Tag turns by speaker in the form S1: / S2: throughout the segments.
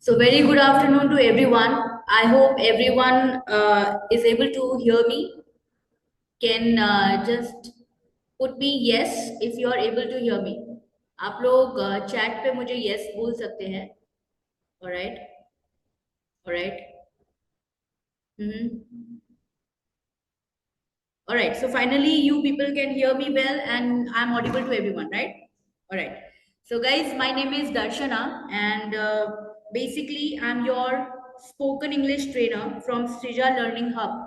S1: So, very good afternoon to everyone. I hope everyone is able to hear me. Can just put me yes if you are able to hear me. आप लोग chat पे मुझे yes बोल सकते हैं. Alright, alright. Mm-hmm. Alright. So finally, you people can hear me well, and I'm audible to everyone, right? Alright. So guys, my name is Darshana, and basically I'm your spoken English trainer from Srija Learning Hub.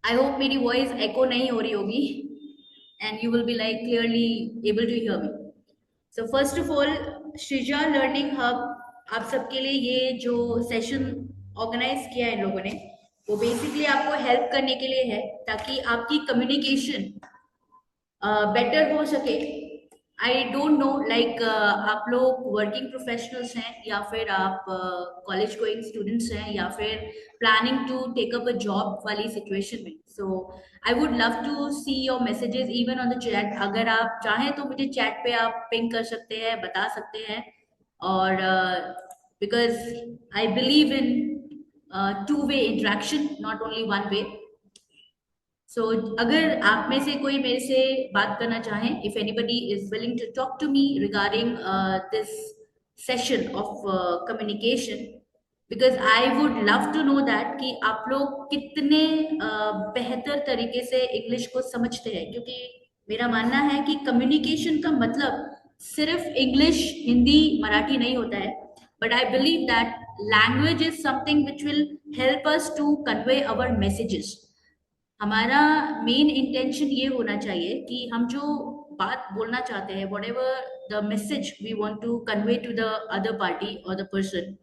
S1: I hope मेरी voice echo नहीं हो रही होगी and you will be like clearly able to hear me. So first of all, Srija learning hub आप सबके लिए ये जो सेशन ऑर्गेनाइज किया है इन लोगों ने, वो बेसिकली आपको हेल्प करने के लिए है ताकि आपकी कम्युनिकेशन बेटर हो सके. आई डोंट नो लाइक आप लोग वर्किंग प्रोफेशनल्स हैं या फिर आप कॉलेज गोइंग स्टूडेंट्स हैं या फिर planning to take up a job वाली सिचुएशन में. So I would love to see your messages even on the chat. अगर आप चाहें तो मुझे चैट पे आप पिंग कर सकते हैं, बता सकते हैं. और because I believe in two way interaction, not only one way. So अगर आप में से कोई मेरे से बात करना चाहें, if anybody is willing to talk to me regarding this session of communication, because I would love to know that कि आप लोग कितने बेहतर तरीके से इंग्लिश को समझते हैं. क्योंकि मेरा मानना है कि कम्युनिकेशन का मतलब सिर्फ इंग्लिश, हिंदी, मराठी नहीं होता है. But I believe that language is something which will help us to convey our messages. हमारा मेन इंटेंशन ये होना चाहिए कि हम जो बात बोलना चाहते हैं, whatever the message we want to convey to the other party और the person,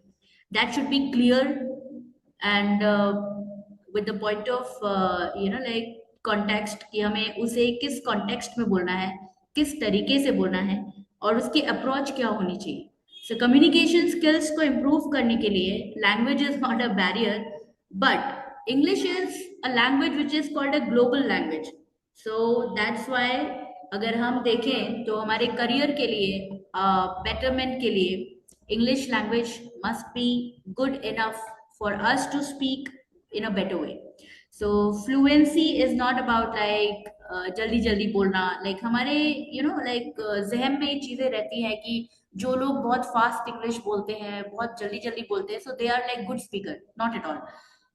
S1: that should be clear and with the point of like context, कि हमें उसे किस कॉन्टेक्स्ट में बोलना है, किस तरीके से बोलना है, और उसकी अप्रोच क्या होनी चाहिए. सो कम्युनिकेशन स्किल्स को इम्प्रूव करने के लिए language is not a barrier, but English is a language which is called a global language. So that's why अगर हम देखें तो हमारे करियर के लिए, बेटरमेंट के लिए, English language must be good enough for us to speak in a better way. So fluency is not about like जल्दी जल्दी बोलना. लाइक हमारे लाइक जहन में ये चीजें रहती हैं कि जो लोग बहुत फास्ट इंग्लिश बोलते हैं, बहुत जल्दी जल्दी बोलते हैं, so they are like good speaker. Not at all.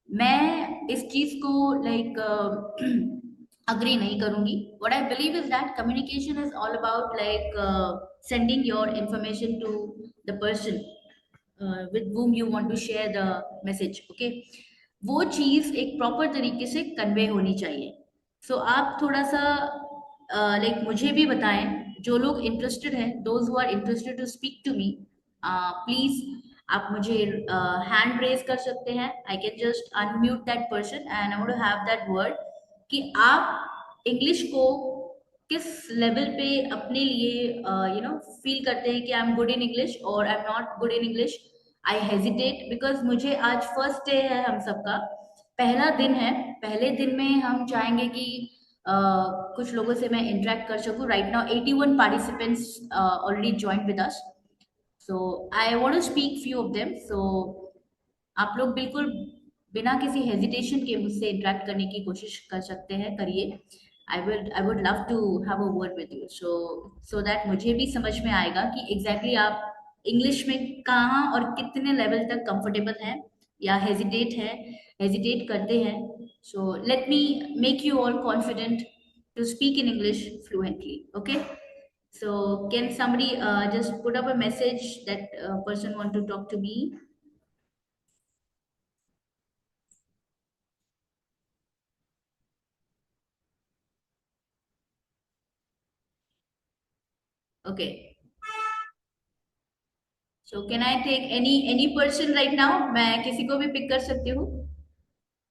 S1: मैं इस चीज को लाइक अग्री नहीं करूंगी. What I believe is that communication is all about like sending your information to the person with whom you want to share the message. Okay, वो चीज एक proper तरीके से कन्वे होनी चाहिए. सो आप थोड़ा सा लाइक मुझे भी बताएं, जो लोग इंटरेस्टेड हैं, those who are interested to speak to me, please आप मुझे हैंड रेज कर सकते हैं. I can just unmute that person and I want to have that word कि आप इंग्लिश को किस लेवल पे अपने लिए फील करते हैं कि I am good in English और I am not good in English. I hesitate because मुझे आज फर्स्ट डे है, हम सबका पहला दिन है. पहले दिन में हम चाहेंगे कि कुछ लोगों से मैं इंटरेक्ट कर सकूं. Right now 81 participants already join with us. So I want to speak few of them. So आप लोग बिल्कुल बिना किसी हेजिटेशन के मुझसे इंटरेक्ट करने की कोशिश कर सकते हैं, करिए. I would love to have a word with you, so that मुझे भी समझ में आएगा कि एग्जैक्टली आप इंग्लिश में कहाँ और कितने लेवल तक कंफर्टेबल हैं या हेजिटेट करते हैं. सो let me make you all confident to speak in English fluently. Okay. So can somebody just put up a message that person want to talk to me? Okay. So can I take any person right now? मैं किसी को भी pick कर सकती हूँ.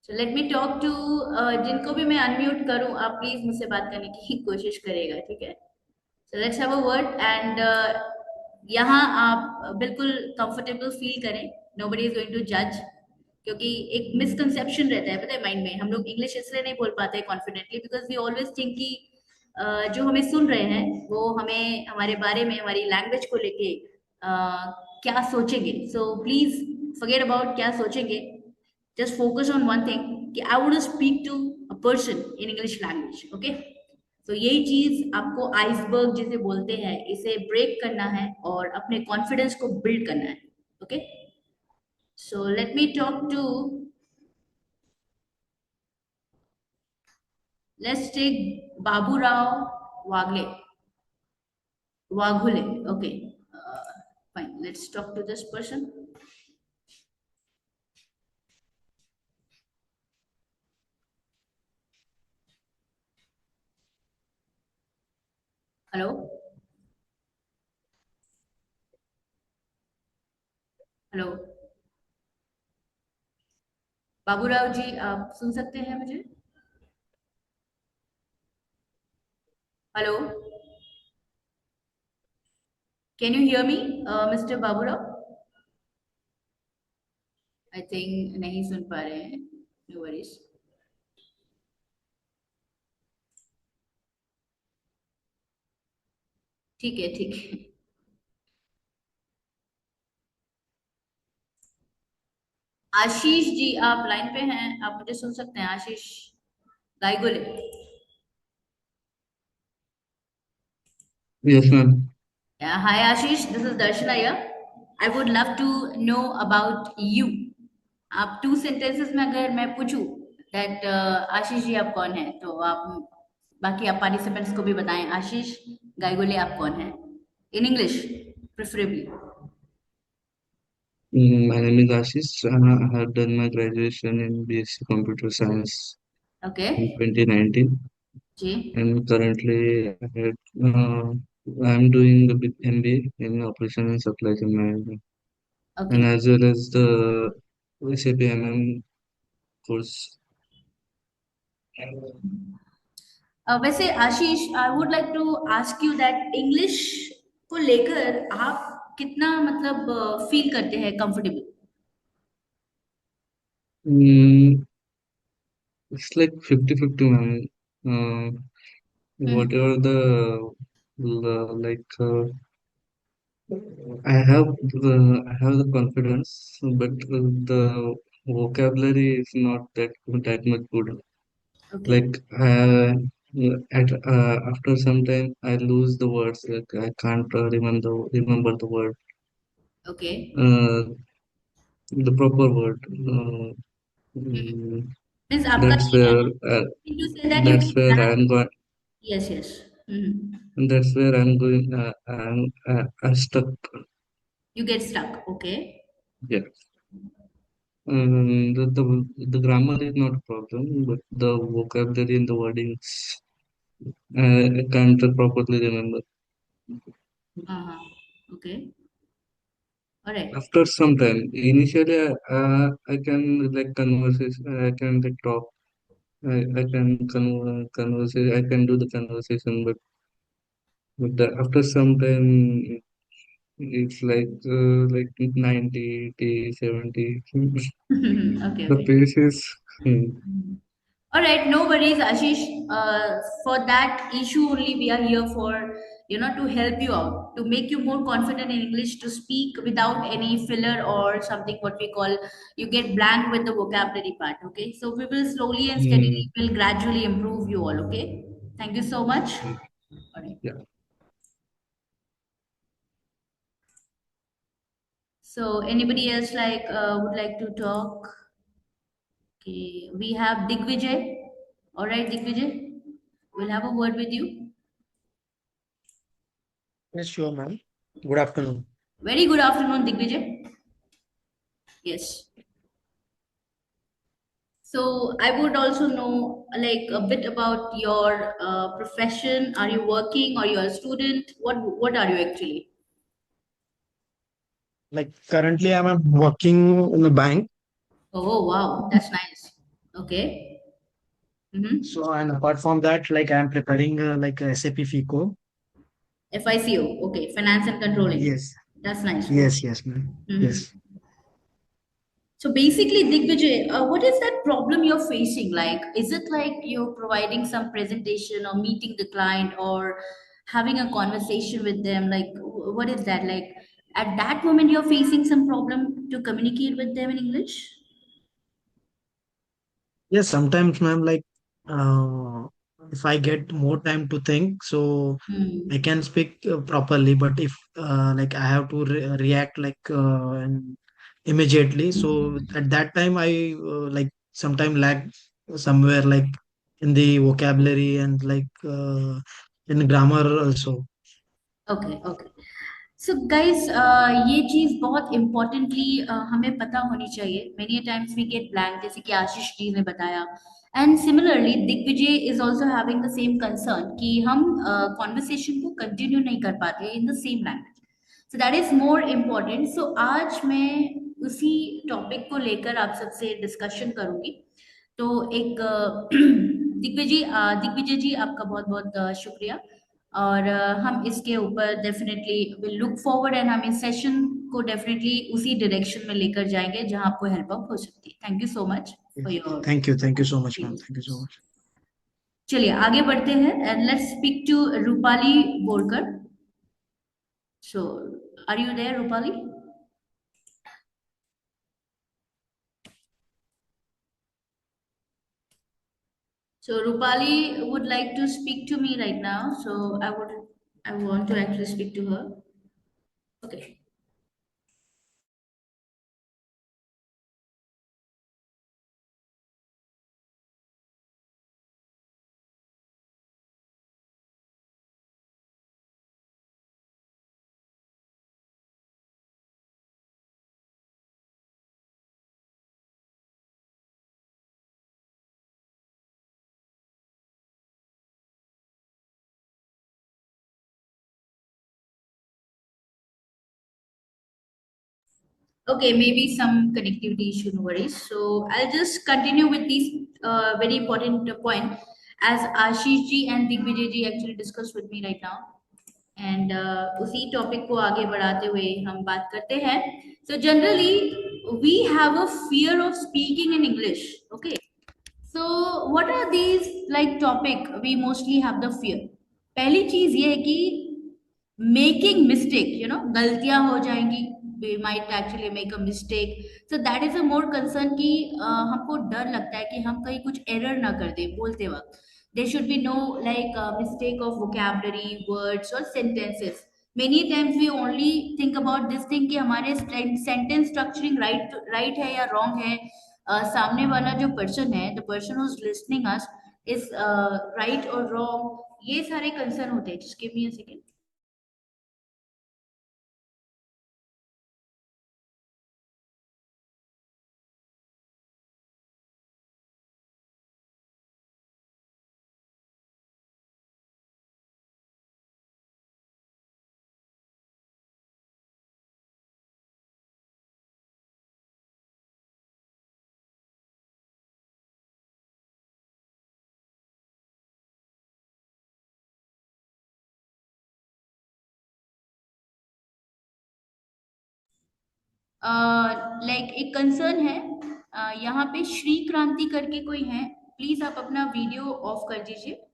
S1: So let me talk to जिनको भी मैं अनम्यूट करूँ, आप प्लीज मुझसे बात करने की कोशिश करेगा, ठीक है. So let's have a word and यहाँ आप बिल्कुल कंफर्टेबल फील करें. Nobody is going to judge. क्योंकि एक मिसकंसेप्शन रहता है, पता है, माइंड में. हम लोग इंग्लिश इसलिए नहीं बोल पाते confidently because we always think कि जो हमें सुन रहे हैं वो हमें हमारे बारे में, हमारी लैंग्वेज को लेके क्या सोचेंगे. So please forget about क्या सोचेंगे. Just focus on one thing कि I want to speak to a person in English language. Okay. तो यही चीज आपको आइसबर्ग जिसे बोलते हैं इसे ब्रेक करना है और अपने कॉन्फिडेंस को बिल्ड करना है. Okay. So let me talk to, let's take Baburao Wagle Waghule. Okay, fine, let's talk to this person. Hello. Hello Baburao ji, आप सुन सकते हैं मुझे? Hello, can you hear me mister Baburao? I think नहीं सुन पा रहे हैं. No worries. ठीक है, ठीक है. आशीष जी, आप लाइन पे हैं, आप मुझे सुन सकते हैं? आशीष गायगुले.
S2: Yes, ma'am.
S1: Hi Ashish, this is Darshana here. I would love to know about you. आप टू सेंटेंसेस में अगर मैं पूछूं दैट आशीष जी आप कौन है, तो आप बाकी आप पार्टिसिपेंट्स को भी बताएं आशीष गायगुले आप कौन है, in English preferably.
S2: My name is Ashish. I have done my graduation in BSc Computer Science
S1: okay.
S2: in 2019,
S1: जी.
S2: and currently I am doing the MBA in Operation and Supply Chain Management,
S1: okay.
S2: and as well as the SAP MM course.
S1: वैसे Ashish, I would like to ask you that English को लेकर आप कितना मतलब feel करते हैं comfortable?
S2: Mm, it's like 50-50, ma'am. Whatever like I have the confidence, but the vocabulary is not that much good.
S1: Okay.
S2: Like after some time, I lose the words. Like I can't remember the word,
S1: okay.
S2: uh, the proper word. Mm,
S1: means आपका
S2: that's
S1: ये है
S2: where
S1: to say that you
S2: that's
S1: get
S2: where
S1: blank.
S2: I'm going.
S1: Yes, yes.
S2: That's where I'm going. I'm stuck.
S1: You get stuck. Okay.
S2: Yeah. The grammar is not a problem, but the vocabulary and the wordings I can't properly remember.
S1: हाँ, हाँ. Okay. Alright.
S2: After some time, initially I can like conversation, I can like talk, I can I can do the conversation, after some time it's like 90, 80, 70.
S1: Okay,
S2: The
S1: okay.
S2: pace is
S1: All right, no worries, Ashish. For that issue only, we are here for, to help you out, to make you more confident in English, to speak without any filler or something what we call you get blank with the vocabulary part. Okay, so we will slowly and steadily
S2: mm,
S1: will gradually improve you all. Okay, thank you so much. All right.
S2: yeah.
S1: So anybody else like would like to talk? Okay, we have Digvijay. All right, Digvijay, we'll have a word with you.
S3: Yes, sure, ma'am. Good afternoon.
S1: Very good afternoon, Digvijay. Yes. So I would also know like a bit about your profession. Are you working or you're a student? What are you actually?
S3: Like currently, I'm working in a bank.
S1: Oh wow, that's nice. Okay. Mm-hmm.
S3: So, and apart from that, like I'm preparing like a SAP FICO.
S1: FICO. Okay, finance and controlling.
S3: Yes,
S1: That's nice. Okay.
S3: yes, ma'am.
S1: Mm-hmm.
S3: Yes.
S1: So basically, Digvijay, what is that problem you're facing? Like, is it like you're providing some presentation or meeting the client or having a conversation with them? Like, what is that like? At that moment, you're facing some problem to communicate with them in English?
S3: Yes, sometimes, ma'am, like uh, if I get more time to think, so I
S1: Hmm.
S3: can speak properly. But if like I have to react like and immediately, so at that time I like sometimes lag somewhere like in the vocabulary and like in grammar also.
S1: Okay okay so guys ये चीज बहुत importantly हमें पता होनी चाहिए many times we get blank जैसे कि आशीष जी ने बताया and similarly Digvijay is also having the same concern कि हम कॉन्वर्सेशन को कंटिन्यू नहीं कर पाते in the same language so that is more important so आज मैं उसी टॉपिक को लेकर आप सबसे डिस्कशन करूंगी तो एक दिग्विजय जी आपका बहुत बहुत शुक्रिया और हम इसके ऊपर definitely will look forward and हम इस सेशन को डेफिनेटली उसी डायरेक्शन में लेकर जाएंगे जहां आपको हेल्प आउट हो सकती है thank you so much for your
S3: Thank you so much, ma'am. Thank you so much.
S1: चलिए आगे बढ़ते हैं and let's speak to Rupali Borkar so are you there Rupali so Rupali would like to speak to me right now so I want to actually speak to her okay Okay, maybe some connectivity issue, no worries. So I'll just continue with these very important point as Ashish ji and Digvijay ji actually discussed with me right now. And उसी topic को आगे बढ़ाते हुए हम बात करते हैं. So generally we have a fear of speaking in English. Okay. So what are these like topic we mostly have the fear? पहली चीज ये है कि मेकिंग मिस्टेक गलतियां हो जाएंगी we might actually make a mistake so that is a more concern कि हमको डर लगता है कि हम कहीं कुछ एरर ना कर दे बोलते वक्त there should be no like mistake of vocabulary words और sentences many times we only think about this thing कि हमारे सेंटेंस स्ट्रक्चरिंग राइट है या रॉन्ग है सामने वाला जो पर्सन है the person who is listening us is right और रॉन्ग ये सारे कंसर्न होते हैं just give me a second like एक कंसर्न है यहाँ पे श्री क्रांति करके कोई है प्लीज आप अपना वीडियो ऑफ कर दीजिए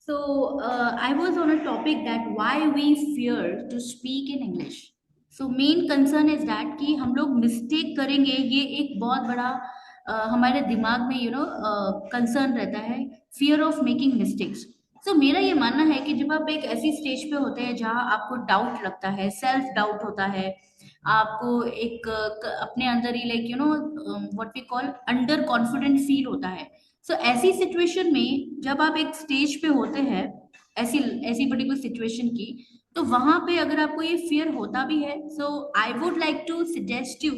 S1: So I was on a topic that why we fear to speak in English. So main concern is that कि हम लोग मिस्टेक करेंगे, ये एक बहुत बड़ा हमारे दिमाग में कंसर्न रहता है, फियर ऑफ मेकिंग मिस्टेक्स. सो मेरा ये मानना है कि जब आप एक ऐसी स्टेज पे होते हैं जहाँ आपको डाउट लगता है, सेल्फ डाउट होता है, आपको एक अपने अंदर ही like what we call under confident feel होता है. सो ऐसी सिचुएशन में जब आप एक स्टेज पे होते हैं, ऐसी ऐसी पर्टिकुलर सिचुएशन की, तो वहां पे अगर आपको ये फियर होता भी है, so I would like to suggest you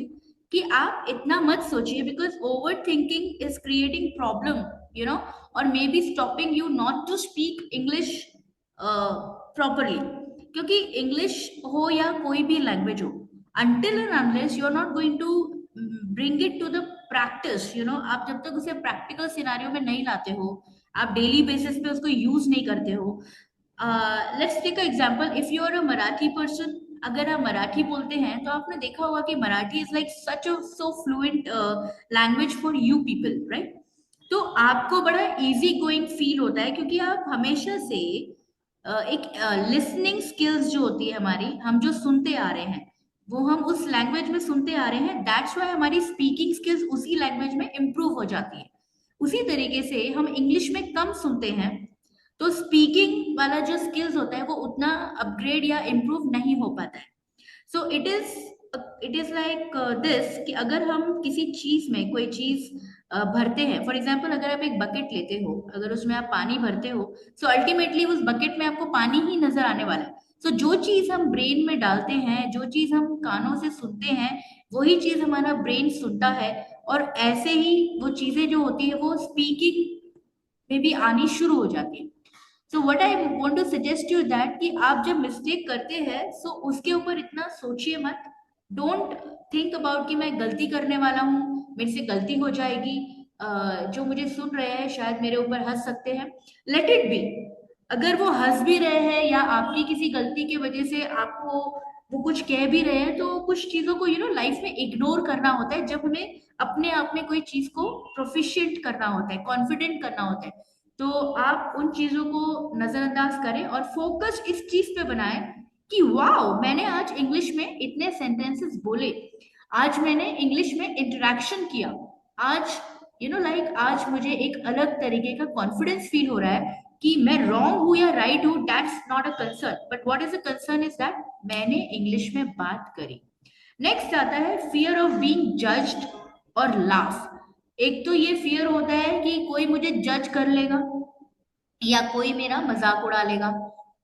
S1: कि आप इतना मत सोचिए, because over thinking is creating problem, और may be stopping you not to speak English properly. क्योंकि इंग्लिश हो या कोई भी लैंग्वेज हो, until and unless you are not going to bring it to the practice, आप जब तक उसे प्रैक्टिकल सिनारियो में नहीं लाते हो, आप डेली बेसिस पे उसको यूज नहीं करते हो. Let's take a example. If you are a Marathi person, अगर आप मराठी बोलते हैं तो आपने देखा होगा कि Marathi is like such a so fluent language for you people, right? तो आपको बड़ा इजी गोइंग फील होता है, क्योंकि आप हमेशा से एक लिसनिंग स्किल्स जो होती है हमारी, हम जो सुनते आ रहे हैं वो हम उस लैंग्वेज में सुनते आ रहे हैं. दैट्स वाई हमारी स्पीकिंग स्किल्स उसी लैंग्वेज में इम्प्रूव हो जाती है. उसी तरीके से हम इंग्लिश में कम सुनते हैं, तो स्पीकिंग वाला जो स्किल्स होता है वो उतना अपग्रेड या इम्प्रूव नहीं हो पाता है. So it is like this कि अगर हम किसी चीज में कोई चीज भरते हैं, फॉर एग्जाम्पल अगर आप एक बकेट लेते हो, अगर उसमें आप पानी भरते हो, सो अल्टीमेटली उस बकेट में आपको पानी ही नजर आने वाला है. सो जो चीज हम ब्रेन में डालते हैं, जो चीज हम कानों से सुनते हैं, वही चीज हमारा ब्रेन सुनता है. और ऐसे ही वो चीजें जो होती है वो स्पीकिंग में भी आनी शुरू हो जाती है. So what I want to suggest you that कि आप जब मिस्टेक करते हैं, सो उसके ऊपर इतना सोचिए मत. डोंट थिंक अबाउट कि मैं गलती करने वाला हूँ, मेरे से गलती हो जाएगी, जो मुझे सुन रहे हैं शायद मेरे ऊपर हंस सकते हैं. Let it be. अगर वो हंस भी रहे हैं या आपकी किसी गलती की वजह से आपको वो कुछ कह भी रहे हैं, तो कुछ चीजों को लाइफ में इग्नोर करना होता है, जब हमें अपने आप में कोई चीज को प्रोफिशिएंट करना होता है, कॉन्फिडेंट करना होता है. तो आप उन चीजों को नजरअंदाज करें और फोकस इस चीज पे बनाएं कि वाओ, मैंने आज इंग्लिश में इतने सेंटेंसेस बोले, आज मैंने इंग्लिश में इंटरेक्शन किया, आज आज मुझे एक अलग तरीके का कॉन्फिडेंस फील हो रहा है. कि मैं रॉन्ग हूं या राइट हूं, that's not a concern, but what is a concern is that मैंने इंग्लिश में बात करी. नेक्स्ट आता है फियर ऑफ बीइंग जज्ड और लाफ. एक तो ये फियर होता है कि कोई मुझे जज कर लेगा या कोई मेरा मजाक उड़ा लेगा,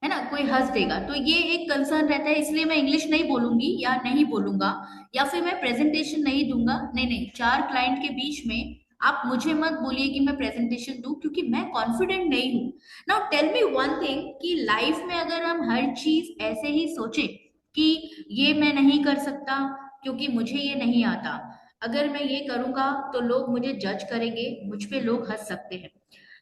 S1: है ना, कोई हंस देगा, तो ये एक कंसर्न रहता है. इसलिए मैं इंग्लिश नहीं बोलूंगी या नहीं बोलूंगा, या फिर मैं प्रेजेंटेशन नहीं दूंगा. नहीं नहीं, चार क्लाइंट के बीच में आप मुझे मत बोलिए कि मैं प्रेजेंटेशन दूं, क्योंकि मैं कॉन्फिडेंट नहीं हूं. Now tell me one thing कि लाइफ में अगर हम हर चीज ऐसे ही सोचे कि ये मैं नहीं कर सकता क्योंकि मुझे ये नहीं आता, अगर मैं ये करूंगा तो लोग मुझे जज करेंगे, मुझ पे लोग हंस सकते हैं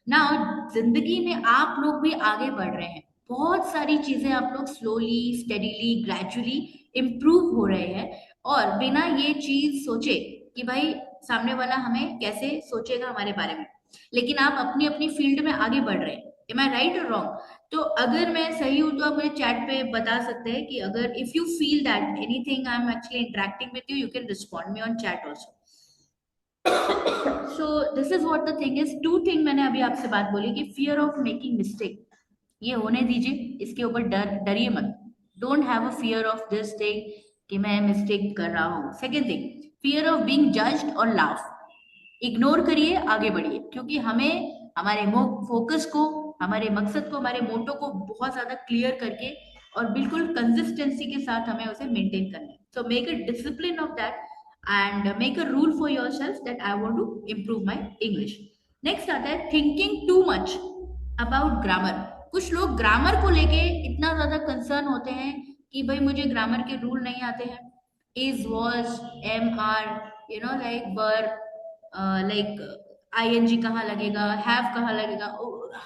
S1: ना. जिंदगी में आप लोग भी आगे बढ़ रहे हैं, बहुत सारी चीजें आप लोग स्लोली स्टेडीली ग्रेजुअली इम्प्रूव हो रहे हैं, और बिना ये चीज सोचे कि भाई सामने वाला हमें कैसे सोचेगा हमारे बारे में, लेकिन आप अपनी अपनी फील्ड में आगे बढ़ रहे हैं. एम आई राइट और रॉन्ग? तो अगर मैं सही हूं तो आप मुझे चैट पे बता सकते हैं कि अगर if you feel that anything I am actually interacting with you, you can respond me on chat also. So this is what the thing is. Two thing मैंने अभी आपसे बात बोली कि फियर ऑफ मेकिंग मिस्टेक, ये होने दीजिए, इसके ऊपर डरिए मत. Don't have a fear of this thing कि मैं मिस्टेक कर रहा हूँ. Second thing, fear of being judged और लाफ, इग्नोर करिए, आगे बढ़िए, क्योंकि हमें हमारे फोकस को, हमारे मकसद को, हमारे मोटो को बहुत ज्यादा क्लियर करके और बिल्कुल कंसिस्टेंसी के साथ हमें उसे मेंटेन करना है. So make a discipline of that and make a rule for yourself that I want to improve my English. Next आता है thinking too much about grammar. कुछ लोग ग्रामर को लेके इतना ज्यादा कंसर्न होते हैं कि भाई मुझे ग्रामर के रूल नहीं आते हैं. is, was, am, are, like verb, like ing कहाँ लगेगा, have कहाँ लगेगा,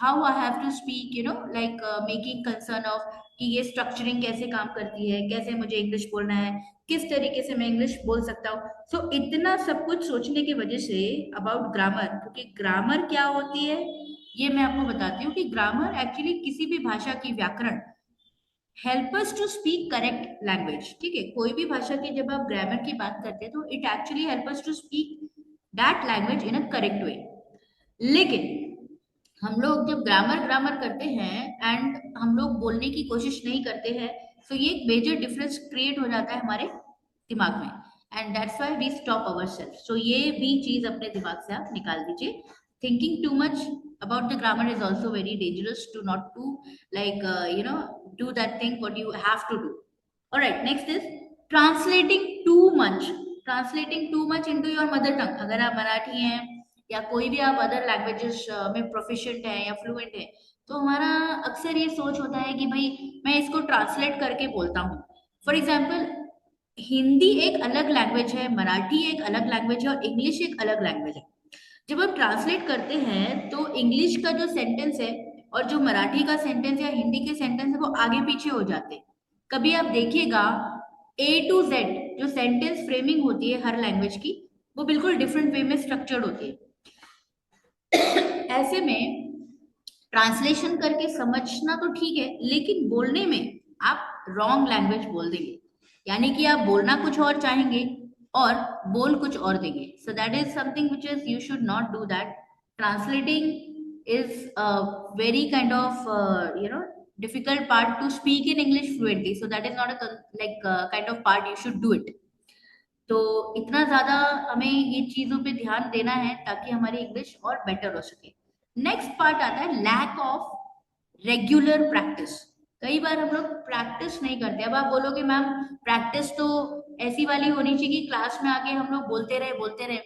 S1: how I have to speak, like making concern of कि ये स्ट्रक्चरिंग कैसे काम करती है, कैसे मुझे इंग्लिश बोलना है, किस तरीके से मैं इंग्लिश बोल सकता हूँ. सो इतना सब कुछ सोचने की वजह से अबाउट ग्रामर, क्योंकि ग्रामर क्या होती है ये मैं आपको बताती हूँ कि ग्रामर एक्चुअली किसी भी भाषा की व्याकरण help us to speak correct language. ठीक है, कोई भी भाषा की जब आप ग्रामर की बात करते हैं तो it actually help us to speak that language in a correct way. लेकिन हम लोग जब ग्रामर ग्रामर करते हैं एंड हम लोग बोलने की कोशिश नहीं करते हैं, तो ये एक मेजर डिफरेंस क्रिएट हो जाता है हमारे दिमाग में, and that's why we stop our self. So ये भी चीज अपने दिमाग से आप निकाल दीजिए। Thinking too much about the grammar is also very dangerous to not to like do that thing what you have to do. All right, next is translating too much, translating too much into your mother tongue। अगर आप मराठी हैं या कोई भी आप other languages में proficient है या फ्लुएंट है, तो हमारा अक्सर ये सोच होता है कि भाई मैं इसको ट्रांसलेट करके बोलता हूँ। फॉर एग्जाम्पल, हिंदी एक अलग लैंग्वेज है, मराठी एक अलग लैंग्वेज है और इंग्लिश एक अलग लैंग्वेज है। जब हम ट्रांसलेट करते हैं तो इंग्लिश का जो सेंटेंस है और जो मराठी का सेंटेंस या हिंदी के सेंटेंस है वो आगे पीछे हो जाते हैं। कभी आप देखिएगा ए टू जेड जो सेंटेंस फ्रेमिंग होती है हर लैंग्वेज की, वो बिल्कुल डिफरेंट वे में स्ट्रक्चर्ड होती है। ऐसे में ट्रांसलेशन करके समझना तो ठीक है, लेकिन बोलने में आप रॉन्ग लैंग्वेज बोल देंगे, यानी कि आप बोलना कुछ और चाहेंगे और बोल कुछ और देंगे। सो that is something which is you should not do that. Translating is a very kind of difficult part to speak in English fluently, so that is not a kind of part you should do it। तो इतना ज्यादा हमें ये चीजों पे ध्यान देना है ताकि हमारी इंग्लिश और बेटर हो सके। नेक्स्ट पार्ट आता है लैक ऑफ रेगुलर प्रैक्टिस। कई बार हम लोग प्रैक्टिस नहीं करते। अब आप बोलोगे मैम प्रैक्टिस तो ऐसी वाली होनी चाहिए कि क्लास में आके हम लोग बोलते रहे,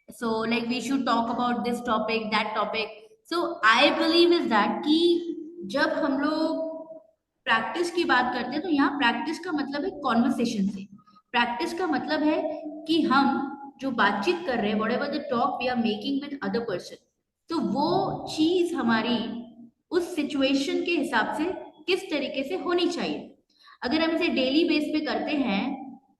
S1: so like we should talk about this topic that topic. So I believe is that कि जब हम लोग प्रैक्टिस की बात करते हैं तो यहाँ प्रैक्टिस का मतलब है कॉन्वर्सेशन से। प्रैक्टिस का मतलब है कि हम जो बातचीत कर रहे हैं, whatever the talk we are making with other person, तो वो चीज हमारी उस सिचुएशन के हिसाब से किस तरीके से होनी चाहिए। अगर हम इसे डेली बेस पे करते हैं,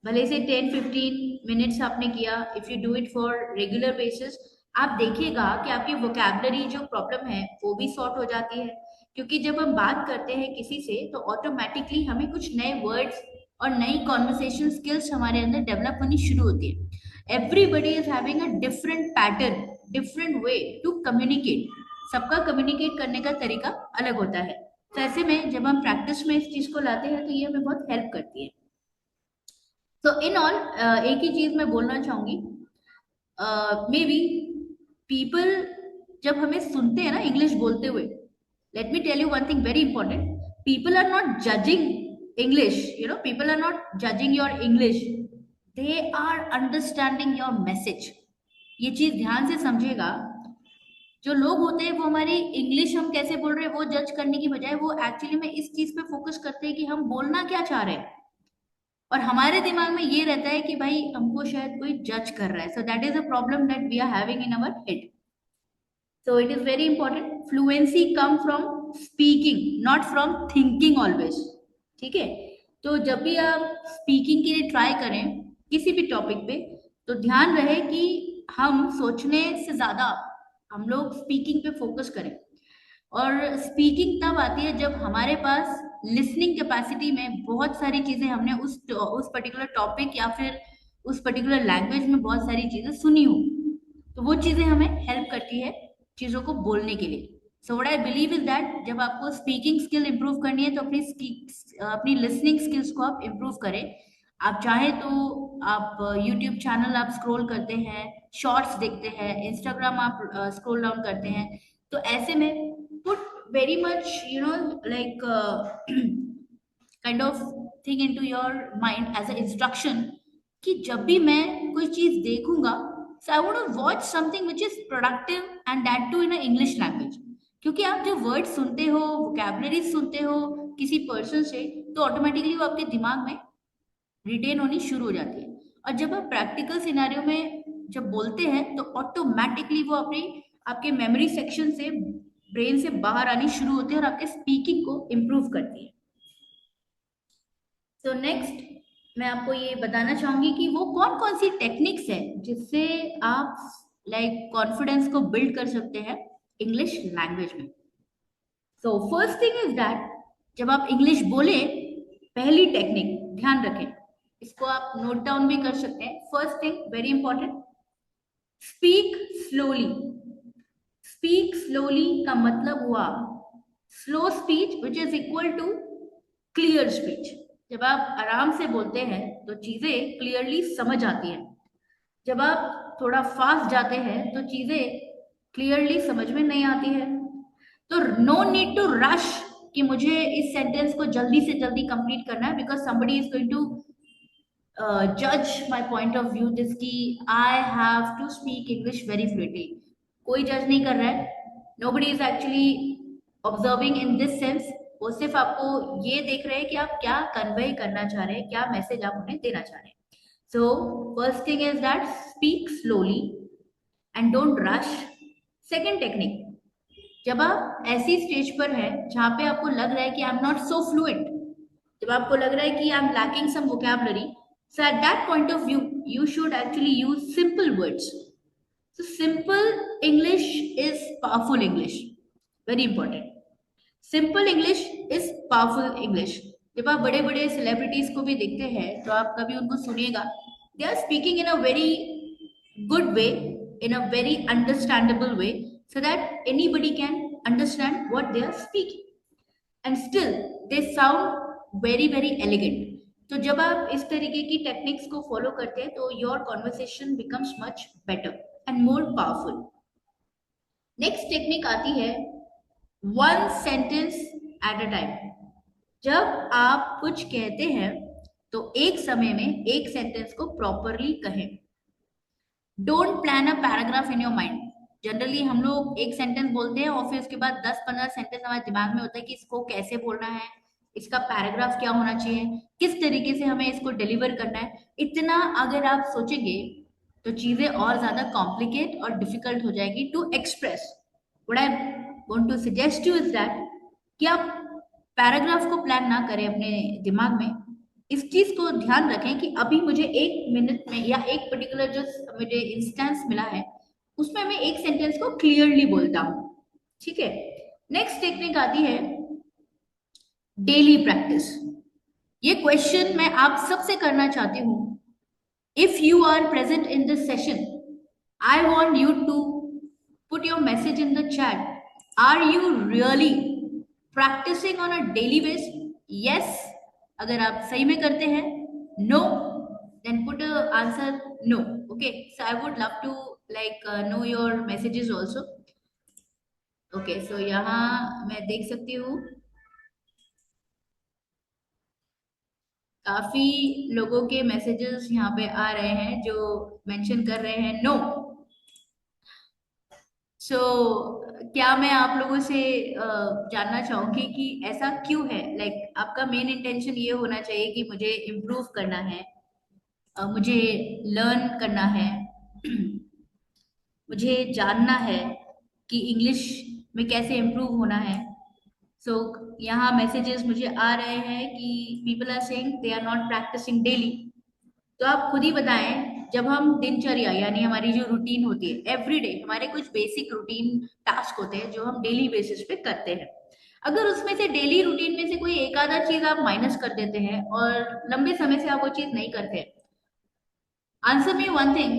S1: भले से 10-15 मिनट्स आपने किया, if you do it for regular basis, आप देखिएगा कि आपकी वोकैबुलरी जो प्रॉब्लम है वो भी सॉर्ट हो जाती है। क्योंकि जब हम बात करते हैं किसी से तो ऑटोमेटिकली हमें कुछ नए वर्ड्स और नई कॉन्वर्सेशन स्किल्स हमारे अंदर डेवलप होनी शुरू होती है। Everybody is having a different pattern, different way to communicate. सबका कम्युनिकेट करने का तरीका अलग होता है। तो ऐसे में जब हम प्रैक्टिस में इस चीज को लाते हैं तो ये हमें बहुत हेल्प करती है। तो इन ऑल एक ही चीज मैं बोलना चाहूंगी, मे बी पीपल जब हमें सुनते हैं ना इंग्लिश बोलते हुए, let me tell you one thing very important, people are not judging English, people are not judging your English, they are understanding your message। ये चीज ध्यान से समझेगा। जो लोग होते हैं वो हमारी इंग्लिश हम कैसे बोल रहे हैं वो जज करने की बजाय वो एक्चुअली में इस चीज पे फोकस करते हैं कि हम बोलना क्या चाह रहे हैं, और हमारे दिमाग में ये रहता है कि भाई हमको शायद कोई जज कर रहा है। So that is a problem that we are having in our head. So it is very important. Fluency come from speaking, not from thinking always। ठीक है, तो जब भी आप स्पीकिंग के लिए ट्राई करें किसी भी टॉपिक पे, तो ध्यान रहे कि हम सोचने से ज्यादा हम लोग स्पीकिंग पे फोकस करें। और स्पीकिंग तब आती है जब हमारे पास लिसनिंग कैपेसिटी में बहुत सारी चीजें हमने उस पर्टिकुलर टॉपिक या फिर उस पर्टिकुलर लैंग्वेज में बहुत सारी चीजें सुनी हो, तो वो चीजें हमें हेल्प करती है चीजों को बोलने के लिए। सो what I believe is that जब आपको स्पीकिंग स्किल इंप्रूव करनी है तो अपनी लिसनिंग स्किल्स को आप इंप्रूव करें। आप चाहे तो आप यूट्यूब चैनल आप स्क्रॉल करते हैं, शॉर्ट्स देखते हैं, इंस्टाग्राम आप स्क्रॉल डाउन करते हैं, तो ऐसे में put very much like kind of thing into your mind as a instruction कि जब भी मैं कोई चीज देखूंगा, so I want to watch something which is productive and that too in a English language। क्योंकि आप जब वर्ड सुनते हो, वोकैबुलरी सुनते हो किसी पर्सन से, तो ऑटोमेटिकली वो आपके दिमाग में रिटेन होनी शुरू हो जाती है। और जब आप प्रैक्टिकल सिनेरियो में जब बोलते हैं तो ऑटोमेटिकली वो आपके मेमोरी सेक्शन से, ब्रेन से बाहर आनी शुरू होती है और आपके स्पीकिंग को इम्प्रूव करती है। सो नेक्स्ट मैं आपको ये बताना चाहूंगी कि वो कौन कौन सी टेक्निक्स है जिससे आप लाइक कॉन्फिडेंस को बिल्ड कर सकते हैं इंग्लिश लैंग्वेज में। So first thing is that जब आप इंग्लिश बोले, पहली टेक्निक ध्यान रखें, इसको आप नोट डाउन भी कर सकते हैं। First thing very important, speak slowly. Speak slowly का मतलब हुआ slow speech which is equal to clear speech. जब आप आराम से बोलते हैं तो चीजें क्लियरली समझ आती हैं। जब आप थोड़ा फास्ट जाते हैं तो चीजें क्लियरली समझ में नहीं आती है। तो नो नीड टू रश कि मुझे इस सेंटेंस को जल्दी से जल्दी कंप्लीट करना है, because somebody is going to जज my point of view this कि I have to speak English very fluently. कोई जज नहीं कर रहा है, nobody is actually observing in this sense. वो सिर्फ आपको ये देख रहे हैं कि आप क्या कन्वे करना चाह रहे हैं, क्या मैसेज आप उन्हें देना चाह रहे हैं। So first thing is that speak slowly and don't rush. Second technique, जब आप ऐसी स्टेज पर है जहां पे आपको लग रहा है कि I am not so fluent, जब आपको लग रहा है कि I am lacking some vocabulary, so at that point of view you should actually use simple words. So simple English is powerful English, very important. Simple English is powerful English. जब आप बड़े बड़े सेलिब्रिटीज को भी देखते हैं तो आप कभी उनको सुनिएगा, they are speaking in a very good way, in a very understandable way, so that anybody can understand what they are speaking, and still they sound very very elegant. तो जब आप इस तरीके की टेक्निक्स को फॉलो करते हैं तो your conversation becomes much better and more powerful. Next technique आती है one sentence at a time. जब आप कुछ कहते हैं तो एक समय में एक सेंटेंस को प्रॉपरली कहें। Don't plan a paragraph in your mind. Generally हम लोग एक सेंटेंस बोलते हैं और फिर उसके बाद 10-15 सेंटेंस हमारे दिमाग में होता है कि इसको कैसे बोलना है, इसका पैराग्राफ क्या होना चाहिए, किस तरीके से हमें इसको डिलीवर करना है। इतना अगर आप सोचेंगे तो चीजें और ज्यादा कॉम्प्लिकेट और डिफिकल्ट हो जाएगी to express. What I want to suggest you is that कि आप पैराग्राफ को प्लान ना करें अपने दिमाग में। इस चीज को ध्यान रखें कि अभी मुझे 1 मिनट में या एक पर्टिकुलर जो मुझे इंस्टेंस मिला है उसमें मैं एक सेंटेंस को क्लियरली बोलता हूं। ठीक है, नेक्स्ट टेक्निक आती है डेली प्रैक्टिस। ये क्वेश्चन मैं आप सबसे करना चाहती हूँ। If you are present in this session, I want you to put your message in the chat, are you really practising on a daily base? Yes अगर आप सही में करते हैं, no then put a answer no. Okay, so I would love to know your messages also. Okay, so यहाँ मैं देख सकती हूँ काफी लोगों के मैसेजेस यहाँ पे आ रहे हैं जो मेंशन कर रहे हैं नो। सो क्या मैं आप लोगों से जानना चाहूंगी कि ऐसा क्यों है? आपका मेन इंटेंशन ये होना चाहिए कि मुझे इम्प्रूव करना है, मुझे लर्न करना है, मुझे जानना है कि इंग्लिश में कैसे इम्प्रूव होना है। सो यहाँ मैसेजेस मुझे आ रहे हैं कि people are saying they are not practising daily. तो आप खुद ही बताएं, जब हम दिनचर्या यानी हमारी जो रूटीन होती है एवरीडे, हमारे कुछ बेसिक रूटीन टास्क होते हैं जो हम डेली बेसिस पे करते हैं, अगर उसमें से डेली रूटीन में से कोई एक आधा चीज आप माइनस कर देते हैं और लंबे समय से आप वो चीज नहीं करते हैं, आंसर मी वन थिंग,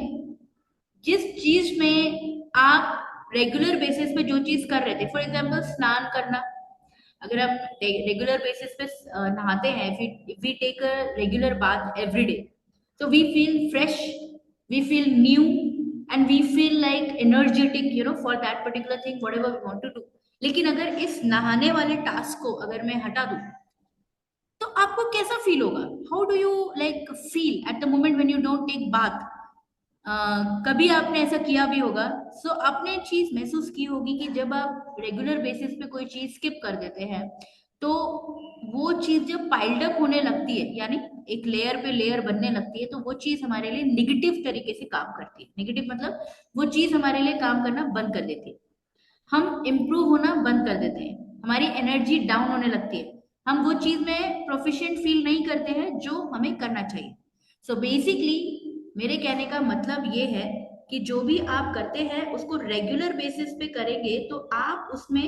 S1: जिस चीज में आप रेगुलर बेसिस पे जो चीज कर रहे थे, फॉर एग्जाम्पल स्नान करना, अगर हम रेगुलर बेसिस पे नहाते हैं, we take a regular bath every day, so we feel fresh, we feel new, and we feel like energetic, for that particular thing whatever we want to do. लेकिन अगर इस नहाने वाले टास्क को अगर मैं हटा दूं तो आपको कैसा फील होगा? How do you feel at the moment when you don't take bath? कभी आपने ऐसा किया भी होगा। सो आपने चीज महसूस की होगी कि जब आप रेगुलर बेसिस पे कोई चीज स्किप कर देते हैं तो वो चीज जब पाइल्ड अप होने लगती है, यानी एक लेयर पे लेयर बनने लगती है, तो वो चीज हमारे लिए निगेटिव तरीके से काम करती है। निगेटिव मतलब वो चीज हमारे लिए काम करना बंद कर देती है, हम इम्प्रूव होना बंद कर देते हैं, हमारी एनर्जी डाउन होने लगती है, हम वो चीज में प्रोफिशिएंट फील नहीं करते हैं जो हमें करना चाहिए। सो बेसिकली मेरे कहने का मतलब ये है कि जो भी आप करते हैं उसको रेगुलर बेसिस पे करेंगे तो आप उसमें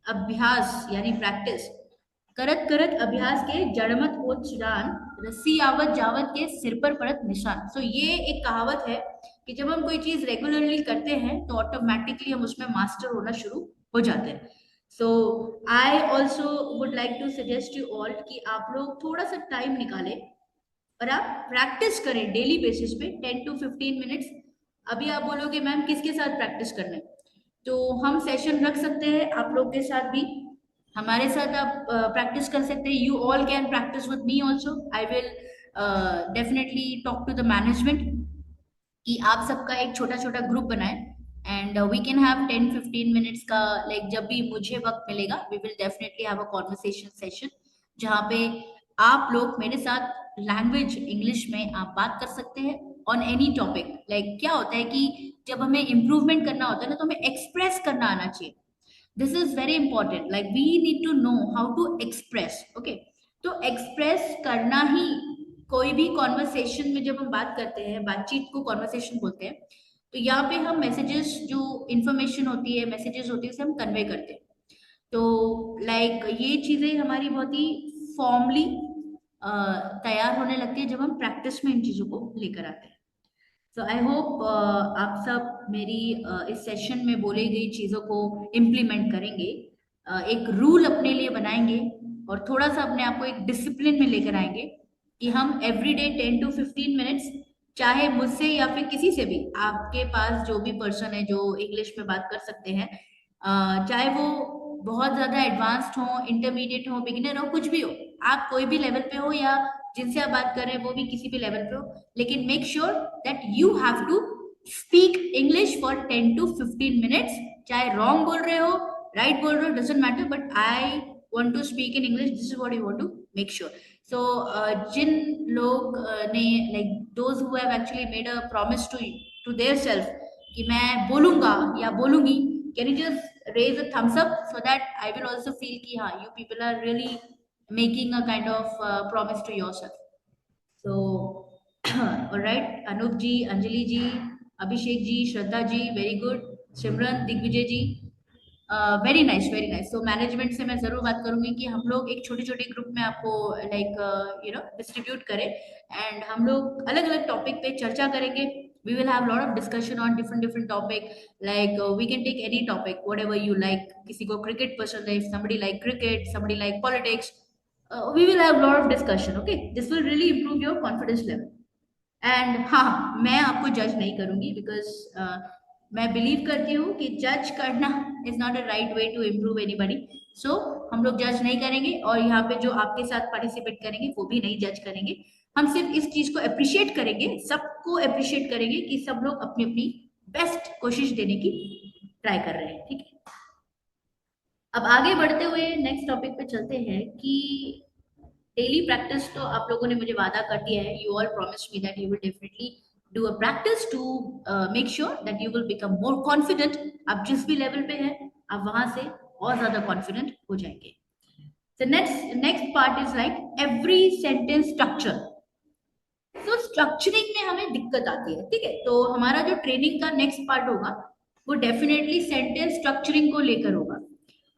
S1: अभ्यास यानी प्रैक्टिस करत करत अभ्यास के जड़मत होत चिरान, रस्सी आवत जावत के सिर पर पड़त निशान। सो ये एक कहावत है कि जब हम कोई चीज रेगुलरली करते हैं तो ऑटोमेटिकली हम उसमें मास्टर होना शुरू हो जाते हैं। So I also would like to suggest you all कि आप लोग थोड़ा सा टाइम निकालें और आप प्रैक्टिस करें डेली बेसिस पे 10 to 15 मिनट्स। अभी आप बोलोगे मैम किसके साथ प्रैक्टिस करना है, तो हम सेशन रख सकते हैं आप लोग के साथ भी, हमारे साथ आप प्रैक्टिस कर सकते हैं। You all can practise with me also. I will definitely talk to the management कि आप सबका एक छोटा छोटा ग्रुप बनाए and we can have 10-15 minutes का, लाइक जब भी मुझे वक्त मिलेगा we will definitely have a conversation session जहाँ पे आप लोग मेरे साथ लैंग्वेज इंग्लिश में आप बात कर सकते हैं ऑन एनी टॉपिक। लाइक क्या होता है कि जब हमें इम्प्रूवमेंट करना होता है ना तो हमें एक्सप्रेस करना आना चाहिए। This is very important, like we need to know how to express. Okay, तो एक्सप्रेस करना ही, कोई भी कॉन्वर्सेशन में जब हम बात करते हैं, बातचीत को कॉन्वर्सेशन बोलते हैं, तो यहाँ पे हम मैसेजेस, जो इंफॉर्मेशन होती है, मैसेजेस होती है, उसे हम कन्वे करते हैं। तो लाइक ये चीजें हमारी बहुत ही फॉर्मली तैयार होने लगती है जब हम प्रैक्टिस में इन चीजों को लेकर आते हैं। सो आई होप आप सब मेरी इस सेशन में बोली गई चीज़ों को इम्प्लीमेंट करेंगे, एक रूल अपने लिए बनाएंगे और थोड़ा सा अपने आप को एक डिसिप्लिन में लेकर आएंगे कि हम एवरी डे 10 to 15 मिनट्स, चाहे मुझसे या फिर किसी से भी, आपके पास जो भी पर्सन है जो इंग्लिश में बात कर सकते हैं, चाहे वो बहुत ज़्यादा एडवांस्ड हो, इंटरमीडिएट हो, बिगिनर हो, कुछ भी हो, आप कोई भी लेवल पे हो या जिनसे आप बात कर रहे हैं वो भी किसी भी लेवल पे हो, लेकिन make sure that you have to speak English for 10 to 15 minutes. चाहे रॉन्ग बोल रहे हो, राइट बोल रहे हो, doesn't matter, but I want to speak in English, this is what you want to make sure. So जिन लोग ने, like those who have actually made a promise to their self कि मैं बोलूंगा या बोलूंगी, can you just raise a thumbs up so that I will also feel कि हाँ, you people are really making a kind of promise to yourself. So, all right, Anup ji, Anjali ji, Abhishek ji, Shraddha ji, very good. Simran, Digvijay ji, very nice, very nice. तो management से मैं जरूर बात करूंगी कि हम लोग एक छोटे छोटे ग्रुप में आपको लाइक डिस्ट्रीब्यूट करें एंड हम लोग अलग अलग टॉपिक पे चर्चा करेंगे। We will have a lot of discussion on different topic, like we can take any topic whatever you like। किसी को क्रिकेट पसंद है, somebody like cricket, somebody like politics, we will have a lot of discussion। okay, this will really improve your confidence level। And हाँ, मैं आपको जज नहीं करूंगी बिकॉज मैं बिलीव करती हूँ कि जज करना is not a right way to improve anybody. So हम लोग जज नहीं करेंगे और यहाँ पे जो आपके साथ पार्टिसिपेट करेंगे वो भी नहीं जज करेंगे। हम सिर्फ इस चीज को अप्रिशिएट करेंगे, सबको अप्रिशिएट करेंगे कि सब लोग अपनी अपनी बेस्ट कोशिश देने की ट्राई कर रहे हैं। ठीक है, अब आगे बढ़ते हुए नेक्स्ट टॉपिक पे चलते हैं कि डेली प्रैक्टिस तो आप लोगों ने मुझे वादा कर दिया है, you all promise me that you will definitely do a practice to make sure that you will become more confident. आप जिस भी लेवल पे हैं आप वहां से और ज्यादा कॉन्फिडेंट हो जाएंगे। So next part is like every sentence structure। तो स्ट्रक्चरिंग में हमें दिक्कत आती है, ठीक है, तो हमारा जो ट्रेनिंग का नेक्स्ट पार्ट होगा वो डेफिनेटली सेंटेंस स्ट्रक्चरिंग को लेकर होगा।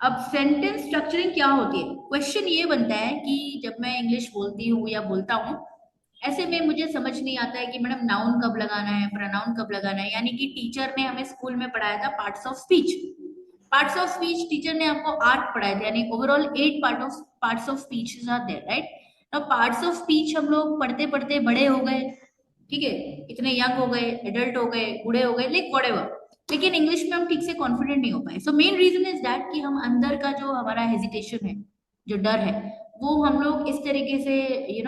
S1: अब सेंटेंस स्ट्रक्चरिंग क्या होती है, क्वेश्चन ये बनता है कि जब मैं इंग्लिश बोलती हूँ या बोलता हूँ, ऐसे में मुझे समझ नहीं आता है कि मैडम नाउन कब लगाना है, प्रोनाउन कब लगाना है। यानी कि टीचर ने हमें स्कूल में पढ़ाया था parts of speech. Parts of speech teacher ने आपको 8 पढ़ाए थे, यानी overall 8 parts of speech are there, right. अब पार्ट्स ऑफ स्पीच हम लोग पढ़ते पढ़ते बड़े हो गए, ठीक है, इतने यंग हो गए, एडल्ट हो गए, बूढ़े हो गए, लाइक व्हाटएवर, लेकिन इंग्लिश में हम ठीक से कॉन्फिडेंट नहीं हो पाए। So main reason is that कि हम अंदर का जो हमारा हेजिटेशन है, जो डर है, वो हम लोग इस तरीके से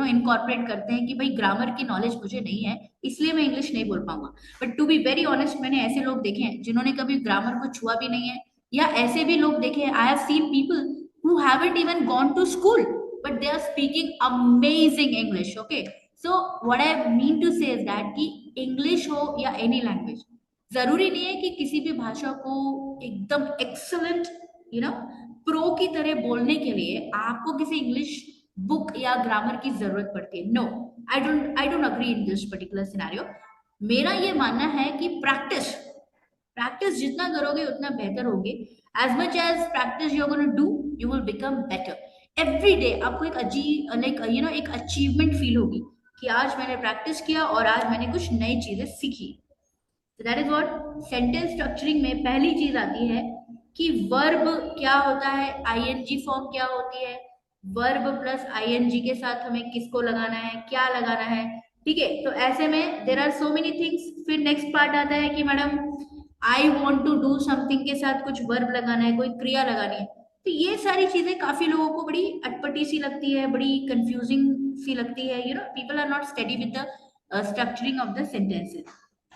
S1: इनकॉर्पोरेट करते हैं कि भाई ग्रामर की नॉलेज मुझे नहीं है इसलिए मैं इंग्लिश नहीं बोल पाऊंगा। But to be very honest, मैंने ऐसे लोग देखे हैं जिन्होंने कभी ग्रामर को छुआ भी नहीं है, या ऐसे भी लोग देखे हैं, I have seen people who haven't even gone to school but they are speaking amazing English. Okay, so what I mean to say is that कि इंग्लिश हो या एनी लैंग्वेज, जरूरी नहीं है कि किसी भी भाषा को एकदम एक्सलेंट प्रो की तरह बोलने के लिए आपको किसी इंग्लिश बुक या ग्रामर की जरूरत पड़ती है। No, I don't agree in this particular scenario. मेरा ये मानना है कि प्रैक्टिस प्रैक्टिस जितना करोगे उतना बेहतर होगे। As much as practice you are gonna do, you will become better every day. आपको एक अजीब लाइक एक अचीवमेंट फील होगी कि आज मैंने प्रैक्टिस किया और आज मैंने कुछ नई चीजें सीखी। तो that is what sentence structuring में पहली चीज आती है कि वर्ब क्या होता है, आईएनजी फॉर्म क्या होती है, वर्ब प्लस आईएनजी के साथ हमें किसको लगाना है, क्या लगाना है। ठीक है, तो ऐसे में there are so many things. फिर नेक्स्ट पार्ट आता है कि madam I want to do something के साथ कुछ वर्ब लगाना है, कोई क्रिया लगानी है। तो ये सारी चीजें काफी लोगों को बड़ी अटपटी सी लगती है, बड़ी कंफ्यूजिंग सी लगती है। People are not study with the structuring of the sentences.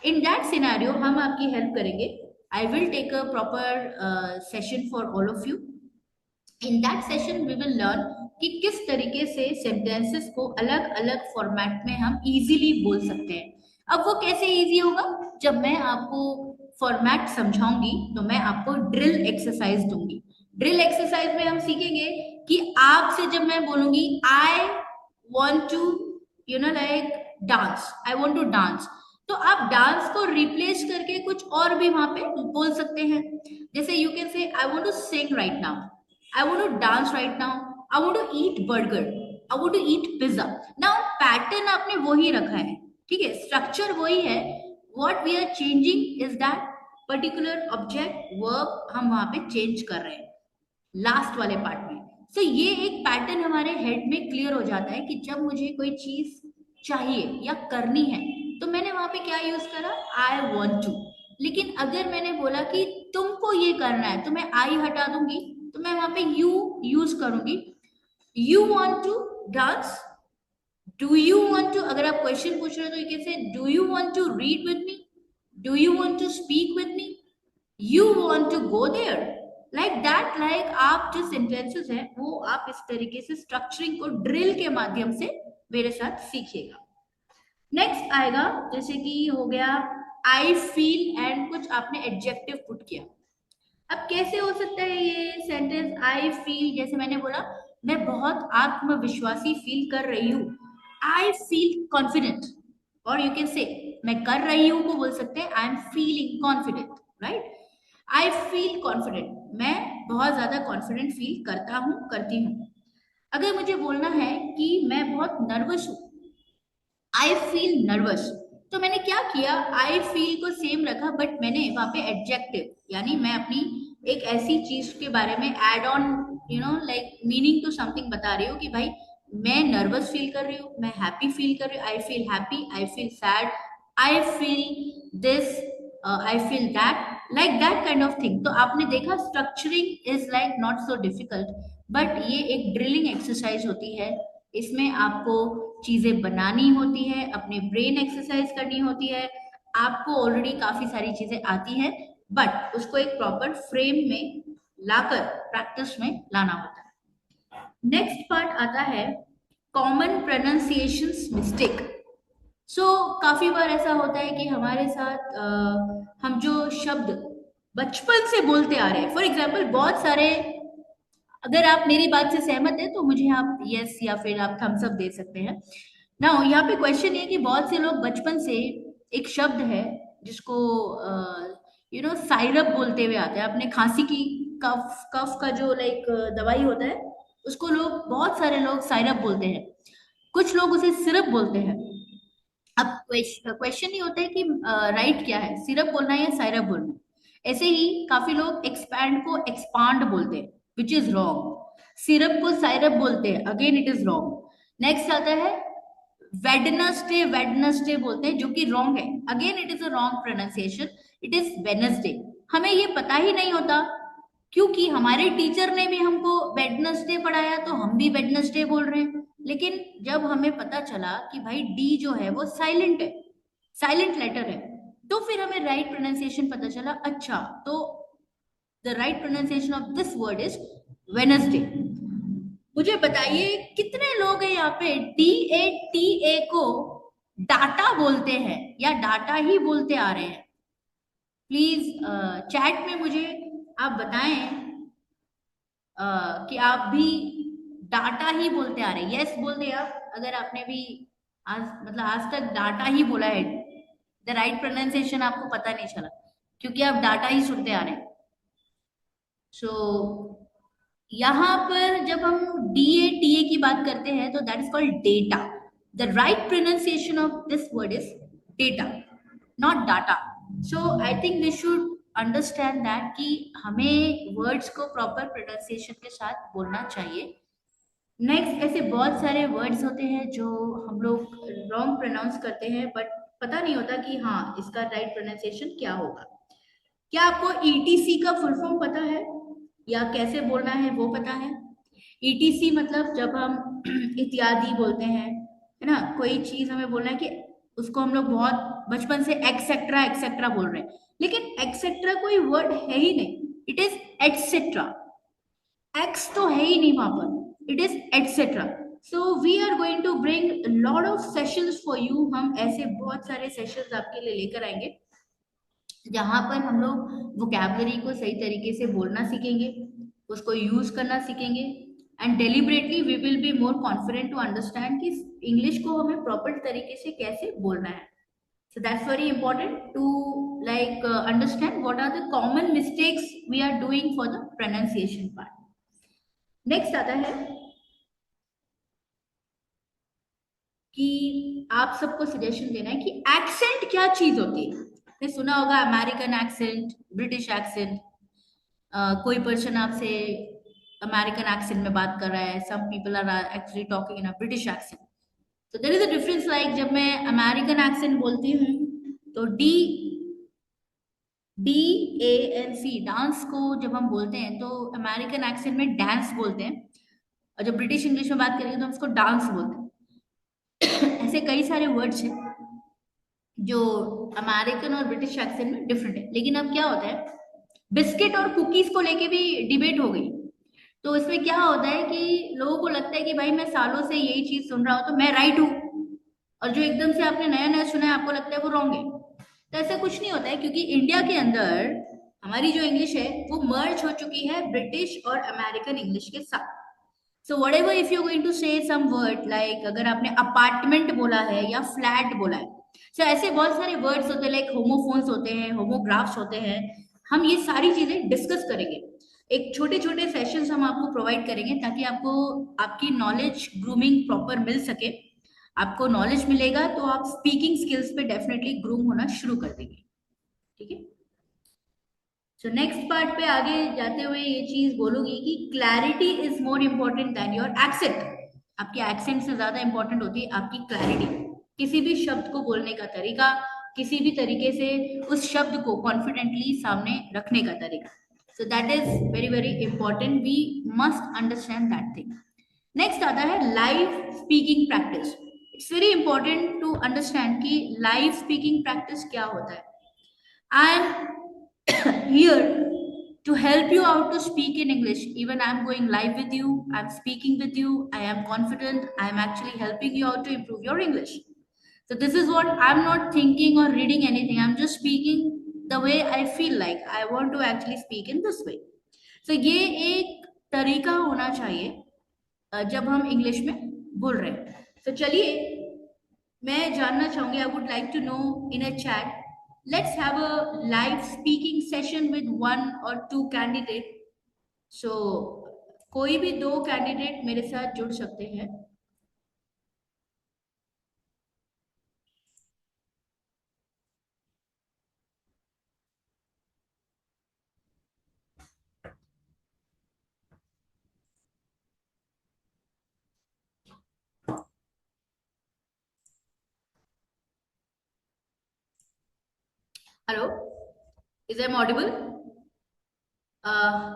S1: In that scenario हम आपकी हेल्प करेंगे। I will take a proper session for all of you. In that session we will learn कि किस तरीके से सेंटेंसेस को अलग अलग फॉर्मेट में हम इजीली बोल सकते हैं। अब वो कैसे इजी होगा, जब मैं आपको फॉर्मेट समझाऊंगी तो मैं आपको ड्रिल एक्सरसाइज दूंगी। ड्रिल एक्सरसाइज में हम सीखेंगे कि आपसे जब मैं बोलूंगी I want to like dance, I want to dance, तो आप डांस को रिप्लेस करके कुछ और भी वहां पे बोल सकते हैं। जैसे you can say I want to sing right now, I want to dance right now. I want to eat burger. I want to eat pizza. Now pattern आपने वही रखा है, ठीक है, स्ट्रक्चर वही है। What we are changing is that particular object verb हम वहां पे चेंज कर रहे हैं लास्ट वाले पार्ट में। सो ये एक पैटर्न हमारे हेड में क्लियर हो जाता है कि जब मुझे कोई चीज चाहिए या करनी है तो मैंने वहां पे क्या यूज करा, आई वॉन्ट टू। लेकिन अगर मैंने बोला कि तुमको ये करना है तो मैं आई हटा दूंगी, तो मैं वहां पे यू यूज करूंगी। You want to dance, do you want to, अगर आप क्वेश्चन पूछ रहे हो तो you can say do you want to read with me, do you want to speak with me, you want to go there, like that. Like आप जो sentences है वो आप इस तरीके से स्ट्रक्चरिंग को ड्रिल के माध्यम से मेरे साथ सीखिएगा। नेक्स्ट आएगा जैसे कि हो गया आई फील एंड कुछ आपने एडजेक्टिव पुट किया। अब कैसे हो सकता है ये सेंटेंस आई फील, जैसे मैंने बोला मैं बहुत आत्मविश्वासी फील कर रही हूँ, आई फील कॉन्फिडेंट। और यू कैन से मैं कर रही हूँ को बोल सकते हैं I am feeling confident, right. I feel confident, मैं बहुत ज्यादा कॉन्फिडेंट फील करता हूँ, करती हूँ। अगर मुझे बोलना है कि मैं बहुत नर्वस हूँ, आई फील नर्वस, तो मैंने क्या किया, आई फील को सेम रखा बट मैंने वहां पे एडजेक्टिव यानी मैं अपनी एक ऐसी चीज के बारे में add on like meaning to something बता रही हूँ कि भाई मैं नर्वस फील कर रही हूँ, मैं हैप्पी फील कर रही हूँ, I feel happy, I feel sad, I feel this, I feel that, like that kind of thing. तो आपने देखा structuring is like not so difficult, but ये एक ड्रिलिंग एक्सरसाइज होती है। इसमें आपको चीजें बनानी होती है, अपने ब्रेन एक्सरसाइज करनी होती है। आपको ऑलरेडी काफी सारी चीजें आती है बट उसको एक प्रॉपर फ्रेम में लाकर प्रैक्टिस में लाना होता है। नेक्स्ट पार्ट आता है कॉमन प्रोनाउंसिएशंस मिस्टेक। सो काफी बार ऐसा होता है कि हमारे साथ हम जो शब्द बचपन से बोलते आ रहे हैं, फॉर एग्जाम्पल बहुत सारे, अगर आप मेरी बात से सहमत है तो मुझे आप यस या फिर आप थम्स अप दे सकते हैं। ना यहाँ पे क्वेश्चन ये कि बहुत से लोग बचपन से एक शब्द है जिसको साइरप बोलते हुए आते हैं, अपने खांसी की कफ कफ का जो लाइक दवाई होता है उसको लोग, बहुत सारे लोग साइरप बोलते हैं, कुछ लोग उसे सिरप बोलते हैं। अब क्वेश्चन ये होता है कि राइट क्या है, सिरप बोलना है या साइरप बोलना है। ऐसे ही काफी लोग एक्सपैंड को एक्सपांड बोलते हैं विच इज रॉन्ग, सिरप को साइरप बोलते हैं, again it is wrong. Next आता है वेडनसडे, वेडनसडे बोलते हैं जो कि रॉन्ग है, again it is a wrong pronunciation, it is Wednesday. हमें ये पता ही नहीं होता क्योंकि हमारे टीचर ने भी हमको वेडनेसडे पढ़ाया तो हम भी वेडनेसडे बोल रहे हैं। लेकिन जब हमें पता चला कि भाई डी जो है वो साइलेंट है, साइलेंट लेटर है, तो फिर हमें राइट प्रोनाउंसिएशन पता चला। अच्छा, तो the right pronunciation of this word is Wednesday. मुझे बताइए कितने लोग हैं यहाँ पे DATA को डाटा बोलते हैं या डाटा ही बोलते आ रहे हैं। प्लीज चैट में मुझे आप बताएं कि आप भी डाटा ही बोलते आ रहे हैं, यस बोल दे आप अगर आपने भी आज मतलब आज तक डाटा ही बोला है, द राइट प्रोनाउंसिएशन आपको पता नहीं चला क्योंकि आप डाटा ही सुनते आ रहे हैं। सो यहाँ पर जब हम DATA की बात करते हैं तो that is called data. The right pronunciation of this word is data, not data. So I think we should understand that कि हमें वर्ड्स को प्रॉपर प्रोनाउंसिएशन के साथ बोलना चाहिए। नेक्स्ट, ऐसे बहुत सारे वर्ड्स होते हैं जो हम लोग रॉन्ग प्रोनाउंस करते हैं बट पता नहीं होता कि हाँ इसका राइट प्रोनाउंसिएशन क्या होगा। क्या आपको ETC का फुल फॉर्म पता है या कैसे बोलना है वो पता है? ETC मतलब जब हम इत्यादि बोलते हैं, है ना, कोई चीज हमें बोलना है कि उसको हम लोग बहुत बचपन से एक्सेट्रा एक्सेट्रा बोल रहे हैं, लेकिन एक्सेट्रा कोई वर्ड है ही नहीं, इट इज एटसेट्रा। एक्स तो है ही नहीं वहां पर, it is etcetera. So we are going to bring lot of sessions for you. हम ऐसे बहुत सारे सेशंस आपके लिए लेकर आएंगे जहां पर हम लोग वोकैबलरी को सही तरीके से बोलना सीखेंगे, उसको यूज करना सीखेंगे, and deliberately we will be more confident to understand कि इंग्लिश को हमें प्रॉपर तरीके से कैसे बोलना है। So that's very important to understand what are the common mistakes we are doing for the pronunciation part. Next आता है कि आप सबको सजेशन देना है कि एक्सेंट क्या चीज होती है। आपने सुना होगा अमेरिकन एक्सेंट, ब्रिटिश एक्सेंट। कोई पर्सन आपसे अमेरिकन एक्सेंट में बात कर रहा है, some people are actually talking in a British accent. तो there is a difference. Like जब मैं अमेरिकन एक्सेंट बोलती हूँ तो DANC डांस को जब हम बोलते हैं तो अमेरिकन एक्सेंट में डांस बोलते हैं, और जब ब्रिटिश इंग्लिश में बात करेंगे तो हम उसको डांस बोलते हैं। ऐसे कई सारे वर्ड्स हैं जो अमेरिकन और ब्रिटिश एक्सेंट में डिफरेंट है। लेकिन अब क्या होता है, बिस्किट और कुकीज को लेके भी डिबेट हो गई। तो इसमें क्या होता है कि लोगों को लगता है कि भाई मैं सालों से यही चीज सुन रहा हूं तो मैं राइट हूं, और जो एकदम से आपने नया नया सुना है आपको लगता है वो रॉन्ग है। तो ऐसा कुछ नहीं होता है, क्योंकि इंडिया के अंदर हमारी जो इंग्लिश है वो मर्ज हो चुकी है ब्रिटिश और अमेरिकन इंग्लिश के साथ। So whatever if you going to say some word, like अगर आपने अपार्टमेंट बोला है या फ्लैट बोला है, सो ऐसे बहुत सारे वर्ड्स होते हैं, लाइक होमोफोन्स होते हैं, होमोग्राफ्स होते हैं। हम ये सारी चीजें डिस्कस करेंगे। एक छोटे छोटे सेशंस हम आपको प्रोवाइड करेंगे ताकि आपको आपकी नॉलेज ग्रूमिंग प्रॉपर मिल सके। आपको नॉलेज मिलेगा तो आप स्पीकिंग स्किल्स पे डेफिनेटली ग्रूम होना शुरू कर देंगे। ठीक है। सो नेक्स्ट पार्ट पे आगे जाते हुए ये चीज बोलूंगी कि clarity is more important than your accent. आपके एक्सेंट से ज्यादा इंपॉर्टेंट होती है आपकी क्लैरिटी, किसी भी शब्द को बोलने का तरीका, किसी भी तरीके से उस शब्द को कॉन्फिडेंटली सामने रखने का तरीका। So that is very very important, we must understand that thing. Next आता है live speaking practice. It's very important to understand कि लाइव स्पीकिंग प्रैक्टिस क्या होता है। I am here to help you out to speak in English. Even I'm going live with you, I'm speaking with you, I am confident, I'm actually helping you out to improve your English. So this is what I'm not thinking or reading anything, I'm just speaking the way I feel like I want to actually speak in this way. So ये एक तरीका होना चाहिए जब हम English में बोल रहे हैं। तो चलिए मैं जानना चाहूंगी, I would like to know in a chat, let's have a live speaking session with one or two candidate. So कोई भी दो कैंडिडेट मेरे साथ जुड़ सकते हैं। Hello, is I'm audible? uh,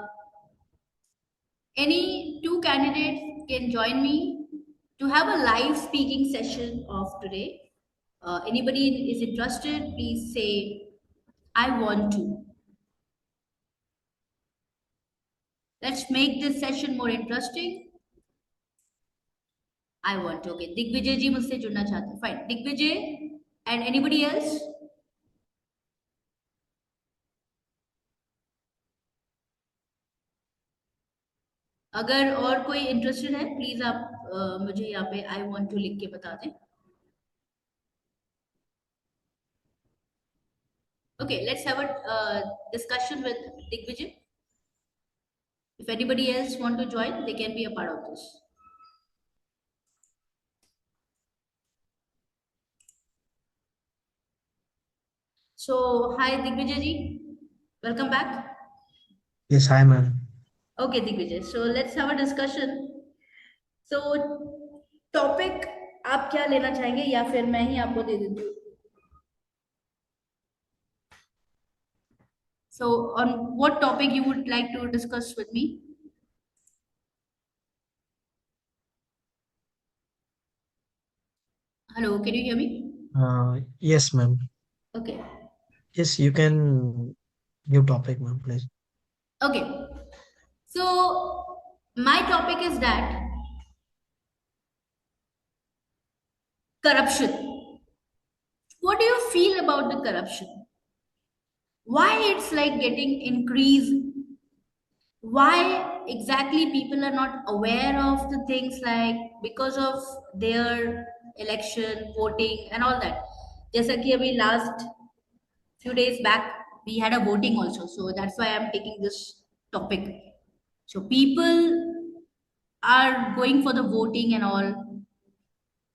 S1: any two candidates can join me to have a live speaking session of today. Anybody is interested, please say I want to. Let's make this session more interesting. I want to. Okay, Digvijay ji मुझसे जुड़ना चाहते हैं, fine. Digvijay and anybody else? अगर और कोई interested है please आप मुझे यहाँ पे आई वांट टू लिख के बता दें। Okay, let's have a discussion with Digvijay. If anybody else want to join, they can be a part of this. So, hi Digvijay ji, welcome back.
S3: Yes, hi, ma'am.
S1: Okay, Digvijay. So let's have a discussion. So topic आप क्या लेना चाहेंगे या फिर मैं ही आपको दे देती हूँ? So on what topic you would like to discuss with me? Hello, can you hear me?
S3: Yes, ma'am.
S1: Okay.
S3: Yes, you can give topic, ma'am, please.
S1: Okay. So my topic is that corruption. What do you feel about the corruption? Why it's like getting increased? Why exactly people are not aware of the things, like because of their election voting and all that? जैसा कि अभी last few days back we had a voting also, so that's why I'm taking this topic. So people are going for the voting and all,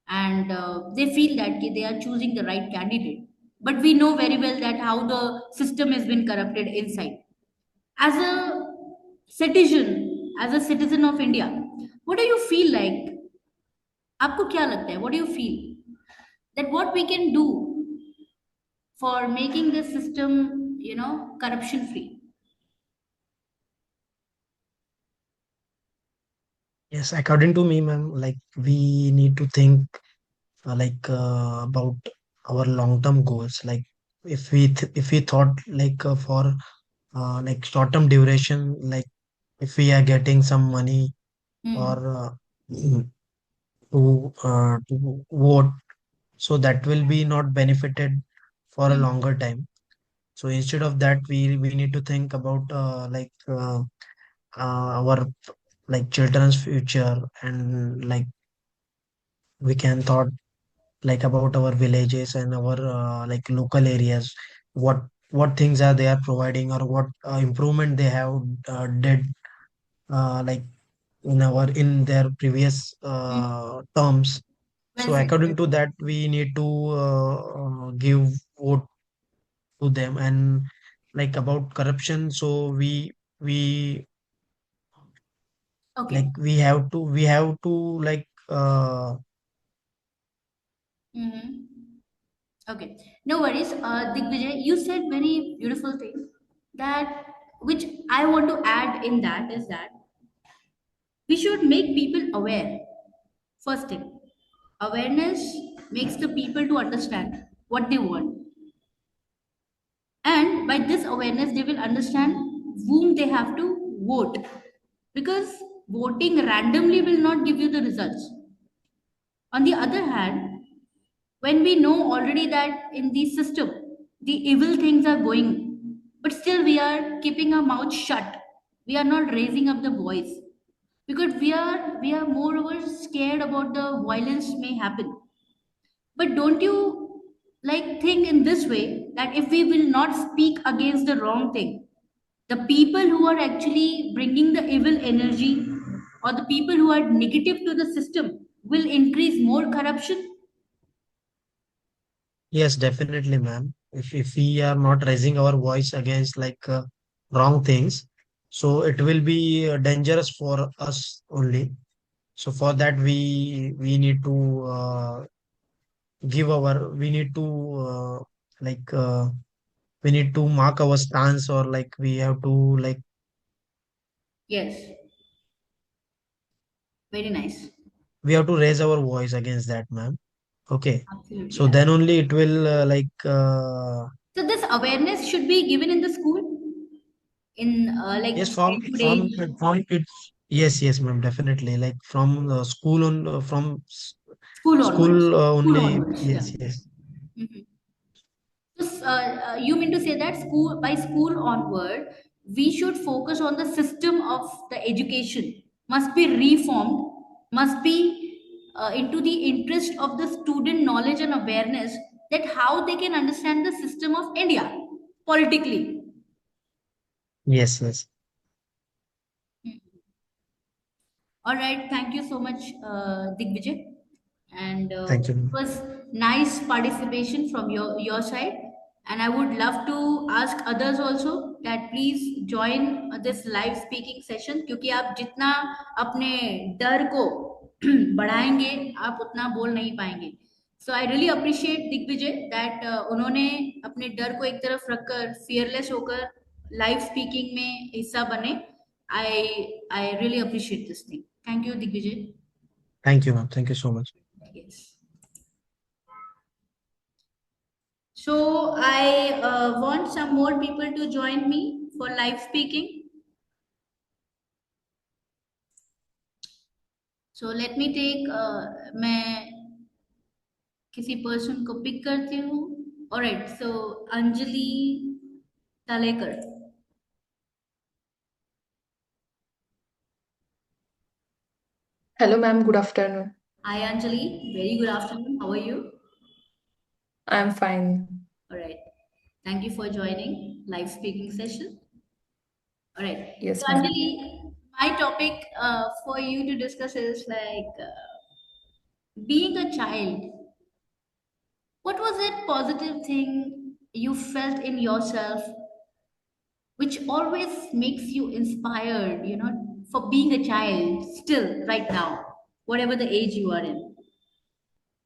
S1: and they feel that they are choosing the right candidate, but we know very well that how the system has been corrupted inside. As a citizen, as a citizen of India, what do you feel like? आपको क्या लगता है? What do you feel that what we can do for making this system, corruption free?
S3: Yes, according to me, ma'am, like we need to think about our long-term goals. Like if we thought for like short-term duration, like if we are getting some money or
S1: Hmm.
S3: to vote, so that will be not benefited for a
S1: Hmm.
S3: longer time. So instead of that, we need to think about our like children's future, and like we can thought like about our villages and our like local areas, what things are they are providing, or what improvement they have did like in their previous
S1: Hmm.
S3: terms.
S1: Well
S3: So
S1: said. Well
S3: according to
S1: said.
S3: that, we need to give vote to them. And like about corruption, so we
S1: Okay.
S3: we have to like
S1: Mm-hmm. Okay. No worries. Digvijay, you said very beautiful thing that which I want to add in that is that we should make people aware. First thing, awareness makes the people to understand what they want, and by this awareness, they will understand whom they have to vote. Because voting randomly will not give you the results. On the other hand, when we know already that in the system the evil things are going, but still we are keeping our mouth shut, we are not raising up the voice because we are moreover scared about the violence may happen. But don't you like think in this way that if we will not speak against the wrong thing, the people who are actually bringing the evil energy or the people who are negative to the system will increase more corruption?
S3: yes, definitely, ma'am. If we are not raising our voice against wrong things, so it will be dangerous for us only. So for that, we need to we need to like we need to mark our stance, or like we have to like
S1: Yes, very nice.
S3: we have to raise our voice against that, ma'am. Okay.
S1: Absolutely,
S3: So then
S1: absolutely.
S3: only it will
S1: So this awareness should be given in the school in like
S3: yes,
S1: childhood age,
S3: from it's yes, yes, ma'am, definitely. Like from school on
S1: school onwards.
S3: school
S1: School
S3: only.
S1: onwards, yeah.
S3: Yes, yes,
S1: Mhm. So, you mean to say that school by school onward, we should focus on the system of the education must be reformed, must be into the interest of the student knowledge and awareness that how they can understand the system of India. politically.
S3: Yes, yes.
S1: All right, thank you so much, Digvijay. And
S3: Thank
S1: it
S3: you.
S1: was nice participation from your side. And I would love to ask others also that please join this live speaking session, क्योंकि आप जितना अपने डर को बढ़ाएंगे आप उतना बोल नहीं पाएंगे. So I really appreciate Digvijay that उन्होंने अपने डर को एक तरफ रखकर fearless होकर लाइव स्पीकिंग में हिस्सा बने. I really appreciate this thing. Thank you, Digvijay.
S3: Thank you, ma'am. Thank you so much.
S1: Yes. So I want some more people to join me for live speaking. So let me take मैं किसी person को pick करती हूँ. Alright, so Anjali Talekar.
S4: Hello, ma'am. Good afternoon.
S1: Hi Anjali, very good afternoon. How are you?
S4: I'm fine.
S1: Alright, thank you for joining live speaking session. Alright, so
S4: Yes, ma'am.
S1: Anjali, my topic for you to discuss is like being a child. What was that positive thing you felt in yourself which always makes you inspired, for being a child still right now, whatever the age you are in?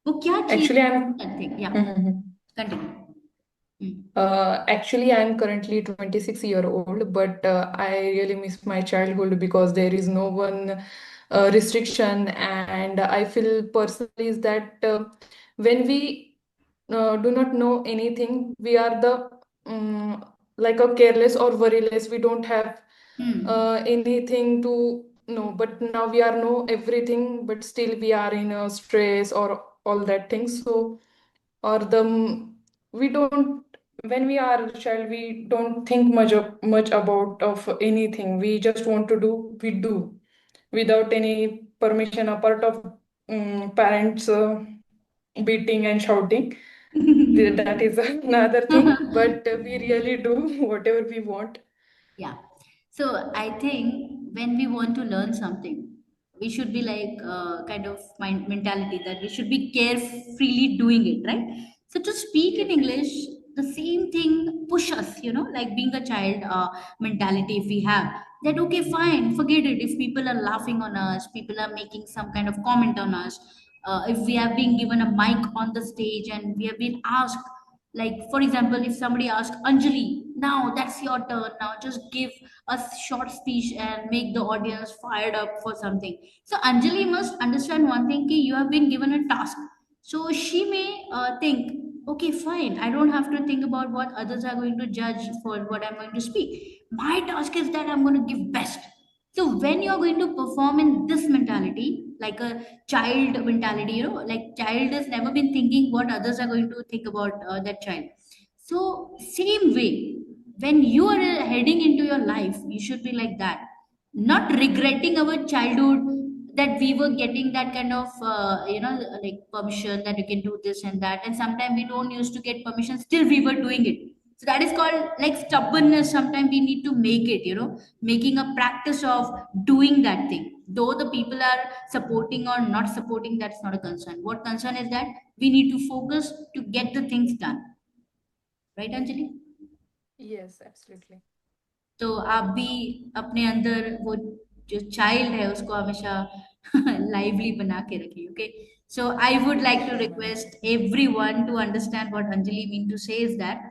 S1: वो क्या चीज
S4: Actually, I'm
S1: that thing? Yeah,
S4: Mhm.
S1: continue.
S4: Actually, I'm currently 26-year-old, but I really miss my childhood because there is no one restriction, and I feel personally is that when we do not know anything, we are the like a careless or worryless. We don't have
S1: Hmm.
S4: anything to know, but now we are know everything, but still we are in a stress or all that things. So or the we don't when we are a child we don't think much about of anything. We just want to do, we do without any permission apart of parents beating and shouting. That is another thing, but we really do whatever we want.
S1: Yeah. So I think when we want to learn something, we should be like kind of mind mentality that we should be carefreely doing it, right? So to speak in
S4: Yes,
S1: English, the same thing push us, like being a child mentality. If we have that, okay, fine, forget it. If people are laughing on us, people are making some kind of comment on us. If we have been given a mic on the stage and we have been asked, like for example, if somebody asks Anjali, now that's your turn, now just give a short speech and make the audience fired up for something. So Anjali must understand one thing, ki you have been given a task. So she may think, okay, fine, I don't have to think about what others are going to judge for what I'm going to speak. My task is that I'm going to give best. So when you're going to perform in this mentality, like a child mentality, like child has never been thinking what others are going to think about that child. So same way, when you are heading into your life, you should be like that, not regretting our childhood that we were getting that kind of like permission that you can do this and that, and sometimes we don't used to get permission, still we were doing it. So that is called like stubbornness. Sometimes we need to make it, making a practice of doing that thing. Though the people are supporting or not supporting, that's not a concern. What concern is that we need to focus to get the things done. Right, Anjali?
S4: yes, absolutely.
S1: तो आप भी अपने अंदर वो जो child है उसको हमेशा लाइवली बना के रखिए. Okay, so I would like to
S4: Sure, ma'am.
S1: Request everyone to understand what Anjali mean to say is that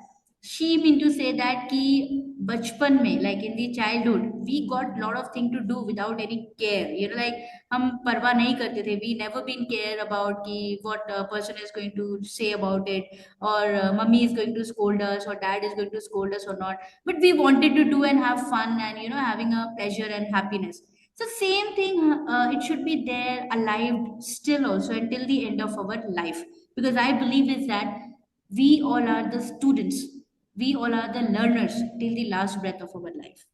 S1: she mean to say that कि बचपन में, like in the childhood, we got lot of thing to do without any care, like हम परवाह नहीं करते थे. We never been care about कि what person is going to say about it, or mummy is going to scold us or dad is going to scold us or not, but we wanted to do and have fun and having a pleasure and happiness. So same thing, it should be there alive still also until the end of our life, because I believe is that we all are the students, we all are the learners till the last breath of our life.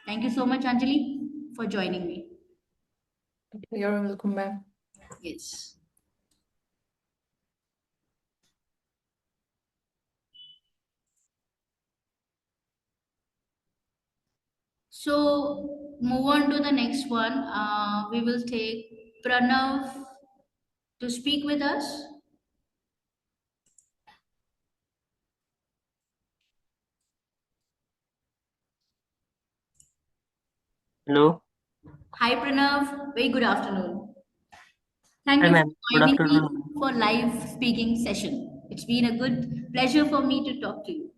S1: Thank you so much, Anjali, for joining me.
S4: You're welcome, ma'am.
S1: Yes. So move on to the next one. We will take Pranav to speak with us.
S5: Hello.
S1: Hi Pranav, very good afternoon. Thank
S5: Hi,
S1: you for
S5: ma'am. Good
S1: joining me
S5: afternoon.
S1: for live speaking session. It's been a good pleasure for me to talk to you.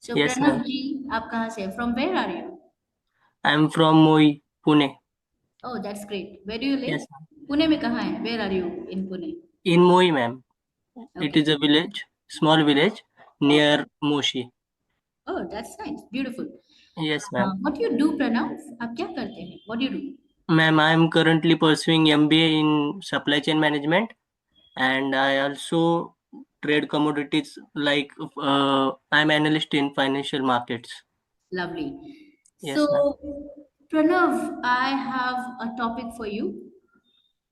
S1: So
S5: Yes, ma'am.
S1: Pranav ji, आप कहाँ से? From where are you?
S5: I'm from Moi, Pune.
S1: Oh, that's great. Where do you live?
S5: Yes, ma'am.
S1: Pune में कहाँ है? Where are you in Pune?
S5: In Moi, ma'am. It
S1: Okay.
S5: is a village, small village
S1: Oh,
S5: near Moshi.
S1: oh, that's nice. Beautiful.
S5: Yes, ma'am.
S1: What do you do, Pranav? आप क्या करते हैं? What do you do?
S5: Ma'am, I am currently pursuing MBA in supply chain management, and I also trade commodities like I'm analyst in financial markets.
S1: Lovely.
S5: Yes, ma'am.
S1: So, Pranav, I have a topic for you.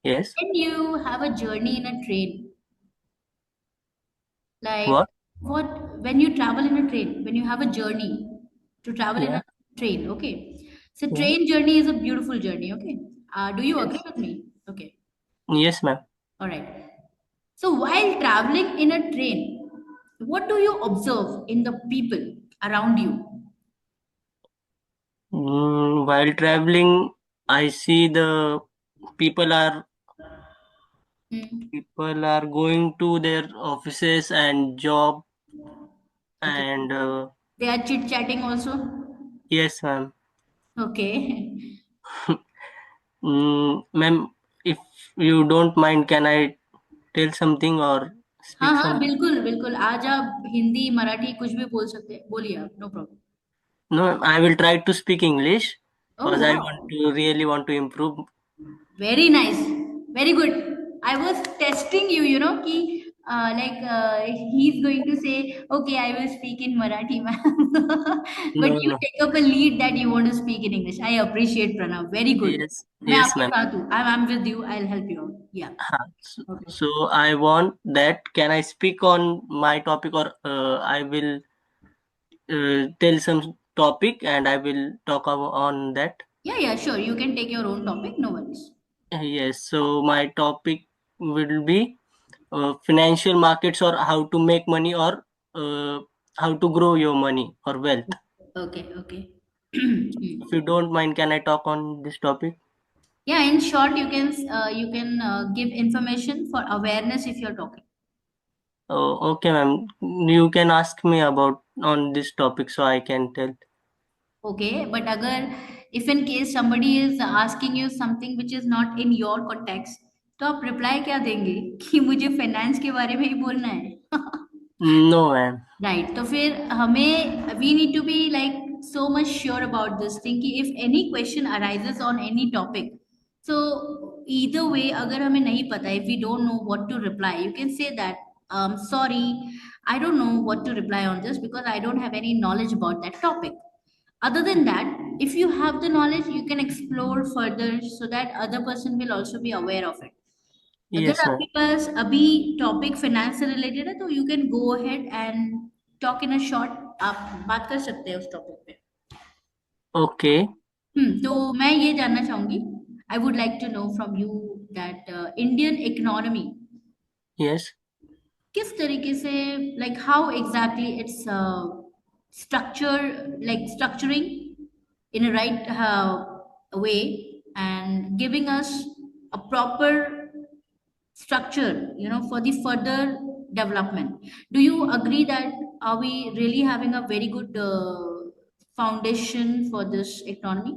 S5: Yes.
S1: When you have a journey in a train, like
S5: What?
S1: when you travel in a train, when you have a journey to travel in
S5: Yeah.
S1: a train, okay? So,
S5: Yeah.
S1: train journey is a beautiful journey, okay? Do you agree
S5: Yes.
S1: with me? Okay,
S5: Yes, ma'am.
S1: all right. So, while traveling in a train, what do you observe in the people around you?
S5: While traveling, I see the people are
S1: Hmm.
S5: people are going to their offices and job
S1: Okay.
S5: and
S1: They are chit chatting also.
S5: yes, ma'am.
S1: Okay.
S5: Ma'am, if you don't mind, can I tell something or
S1: हाँ
S5: speak
S1: हाँ
S5: something?
S1: बिल्कुल बिल्कुल आज आप हिंदी मराठी कुछ भी बोल सकते हैं बोलिए आप no problem
S5: No, I will try to speak English
S1: oh
S5: because I
S1: wow
S5: want to really want to improve.
S1: Very nice very good I was testing you know कि like he is going to say okay I will speak in Marathi ma'am but
S5: No,
S1: you
S5: no.
S1: Take up a lead that you want to speak in English I appreciate Pranav very good
S5: Yes,
S1: मैं
S5: yes,
S1: आपके
S5: ma'am.
S1: साथ हूँ I am with you I will help you out या
S5: So,
S1: okay
S5: so I want that. Can I speak on my topic or I will tell some topic and I will talk on that.
S1: Yeah sure you can take your own topic no worries
S5: Yes, so my topic will be financial markets or how to make money or how to grow your money or wealth.
S1: Okay okay
S5: If you don't mind, can I talk on this topic?
S1: Yeah, in short, you can give information for awareness if you're talking.
S5: Oh, okay, ma'am. You can ask me about on this topic so I can tell.
S1: Okay, but agar if in case somebody is asking you something which is not in your context, तो आप reply क्या देंगे कि मुझे finance के बारे में ही बोलना है
S5: No, ma'am.
S1: राइट तो फिर हमें we need to be like so much sure about this thing कि if any question arises on any topic so either way अगर हमें नहीं पता if we don't know what to reply you can say that sorry I don't know what to reply on this because I don't have any knowledge about that topic other than that if you have the knowledge you can explore further so that other person will also be aware of it अगर
S5: Yes, ma'am.
S1: आपके पास अभी topic finance से related है तो you can go ahead and talk in a short आप बात कर सकते हैं उस टॉपिक पे
S5: Okay.
S1: तो मैं ये जानना चाहूंगी I would like to know from you that Indian economy
S5: Yes.
S1: किस तरीके से like how exactly it's structure like structuring in a right way and giving us a proper structure for the further development do you agree that are we really having a very good foundation for this economy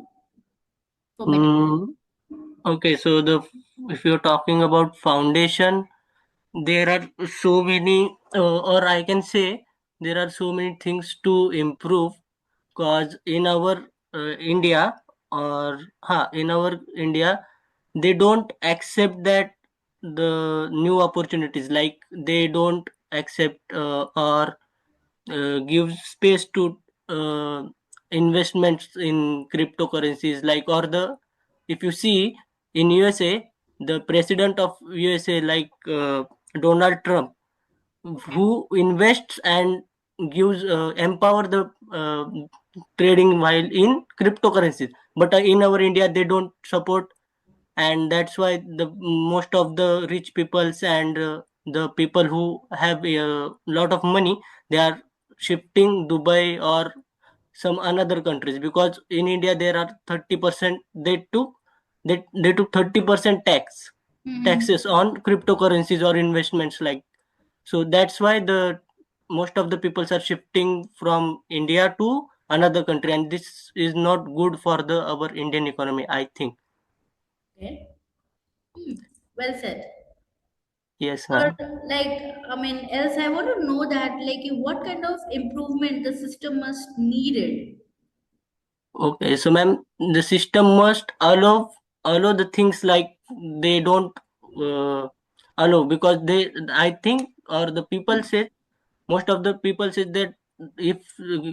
S1: for better
S5: Mm, okay, so the if you're talking about foundation, there are so many, or I can say there are so many things to improve. Cause in our India in our India, they don't accept that the new opportunities like they don't accept or give space to investments in cryptocurrencies like or the if you see in USA the president of USA like Donald Trump
S1: okay
S5: who invests and gives empower the trading while in cryptocurrencies. But in our India, they don't support, and that's why the most of the rich peoples and the people who have a lot of money, they are shifting Dubai or some another countries, because in India there are 30% they took 30% taxes on cryptocurrencies or investments like. So that's why the most of the peoples are shifting from India to another country, and this is not good for the our Indian economy, I think.
S1: Okay. Well said.
S5: Yes,
S1: Or
S5: ma'am.
S1: like, I mean, else I want to know that like what kind of improvement the system must needed.
S5: Okay, so ma'am, the system must allow the things like they don't uh, allow, because they, I think, or the people say, most of the people say that if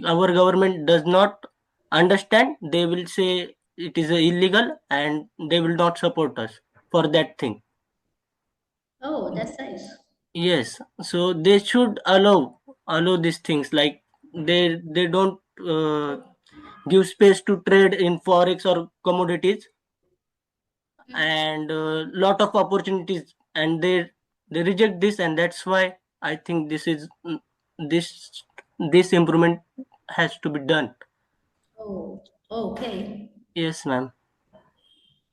S5: our government does not understand, they will say it is illegal and they will not support us for that thing.
S1: Oh, that's nice.
S5: Yes, so they should allow these things, like they don't give space to trade in forex or commodities, and lot of opportunities, and they reject this, and that's why I think this this improvement has to be done.
S1: Oh, okay.
S5: Yes, ma'am.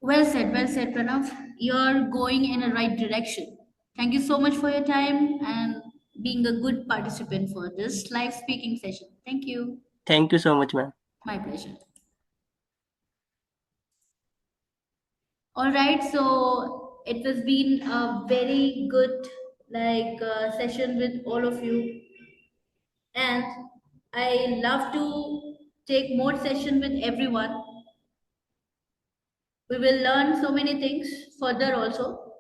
S1: Well said, Pranav. You're going in a right direction. Thank you so much for your time and being a good participant for this live speaking session. Thank you.
S5: Thank you so much, ma'am.
S1: My pleasure. All right, so it has been a very good session with all of you, and I love to take more session with everyone. We will learn so many things further also.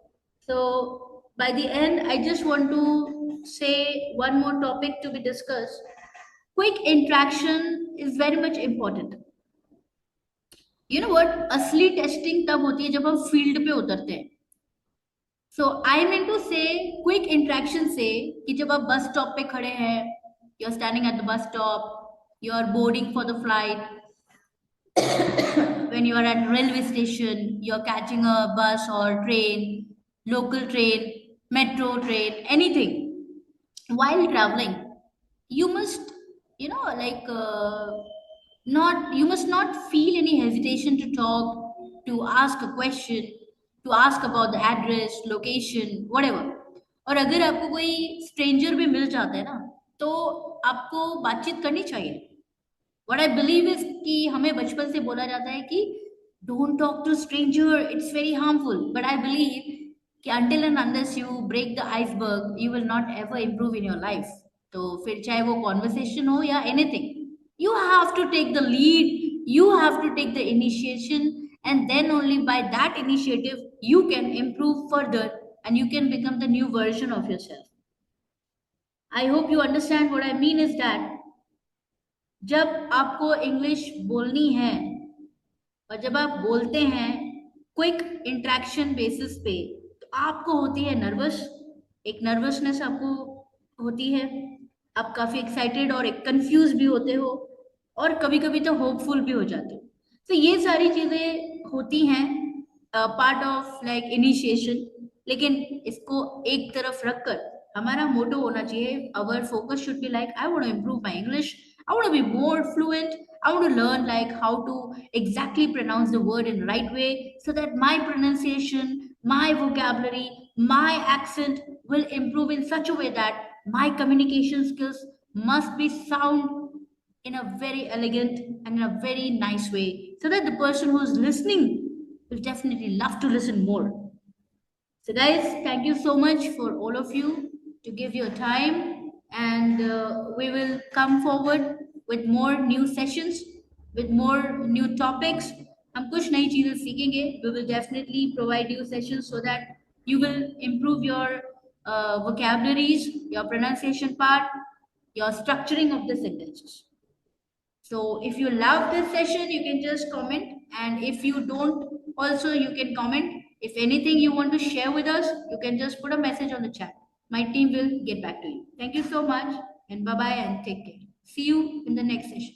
S1: So by the end, I just want to say one more topic to be discussed. Quick interaction is very much important. You know what? असली testing तब होती है जब हम field पे उतरते हैं. So I mean to say quick interaction से कि जब आप बस स्टॉप पे खड़े हैं, you are standing at the bus stop, you are boarding for the flight, when you are at railway station, you're catching a bus or train, local train, metro train, anything. While traveling, you must, you know, not you must not feel any hesitation to talk, to ask a question, to ask about the address, location, whatever. और अगर आपको कोई stranger भी मिल जाता है ना, तो आपको बातचीत करनी चाहिए. व्हाट आई बिलीव इज कि हमें बचपन से बोला जाता है कि don't talk to stranger, it's very harmful. But I believe कि until and unless you break the iceberg, you will not ever improve in your life. तो फिर चाहे वो conversation हो या anything, you have to take the lead, you have to take the initiation, and then only by that initiative you can improve further and you can become the new version of yourself. I hope you understand what I mean is that जब आपको English बोलनी है और जब आप बोलते हैं quick interaction basis पे, तो आपको होती है नर्वस, एक नर्वसनेस आपको होती है, आप काफी एक्साइटेड और एक कंफ्यूज भी होते हो, और कभी कभी तो होपफुल भी हो जाते हो. तो ये सारी चीजें होती हैं पार्ट ऑफ लाइक इनिशिएशन. लेकिन इसको एक तरफ रखकर हमारा मोटो होना चाहिए, our focus should be like I want to improve my English, I want to be more fluent, I want to learn like how to exactly pronounce the word in the right way, so that my pronunciation, my vocabulary, my accent will improve in such a way that my communication skills must be sound in a very elegant and in a very nice way, so that the person who's listening will definitely love to listen more. So, guys, thank you so much for all of you to give your time, and we will come forward with more new sessions, with more new topics. हम कुछ नई चीजें सीखेंगे. We will definitely provide you sessions so that you will improve your vocabularies, your pronunciation part, your structuring of the sentences. So if you love this session, you can just comment. And if you don't, also you can comment. If anything you want to share with us, you can just put a message on the chat. My team will get back to you. Thank you so much. And bye bye and take care. See you in the next session.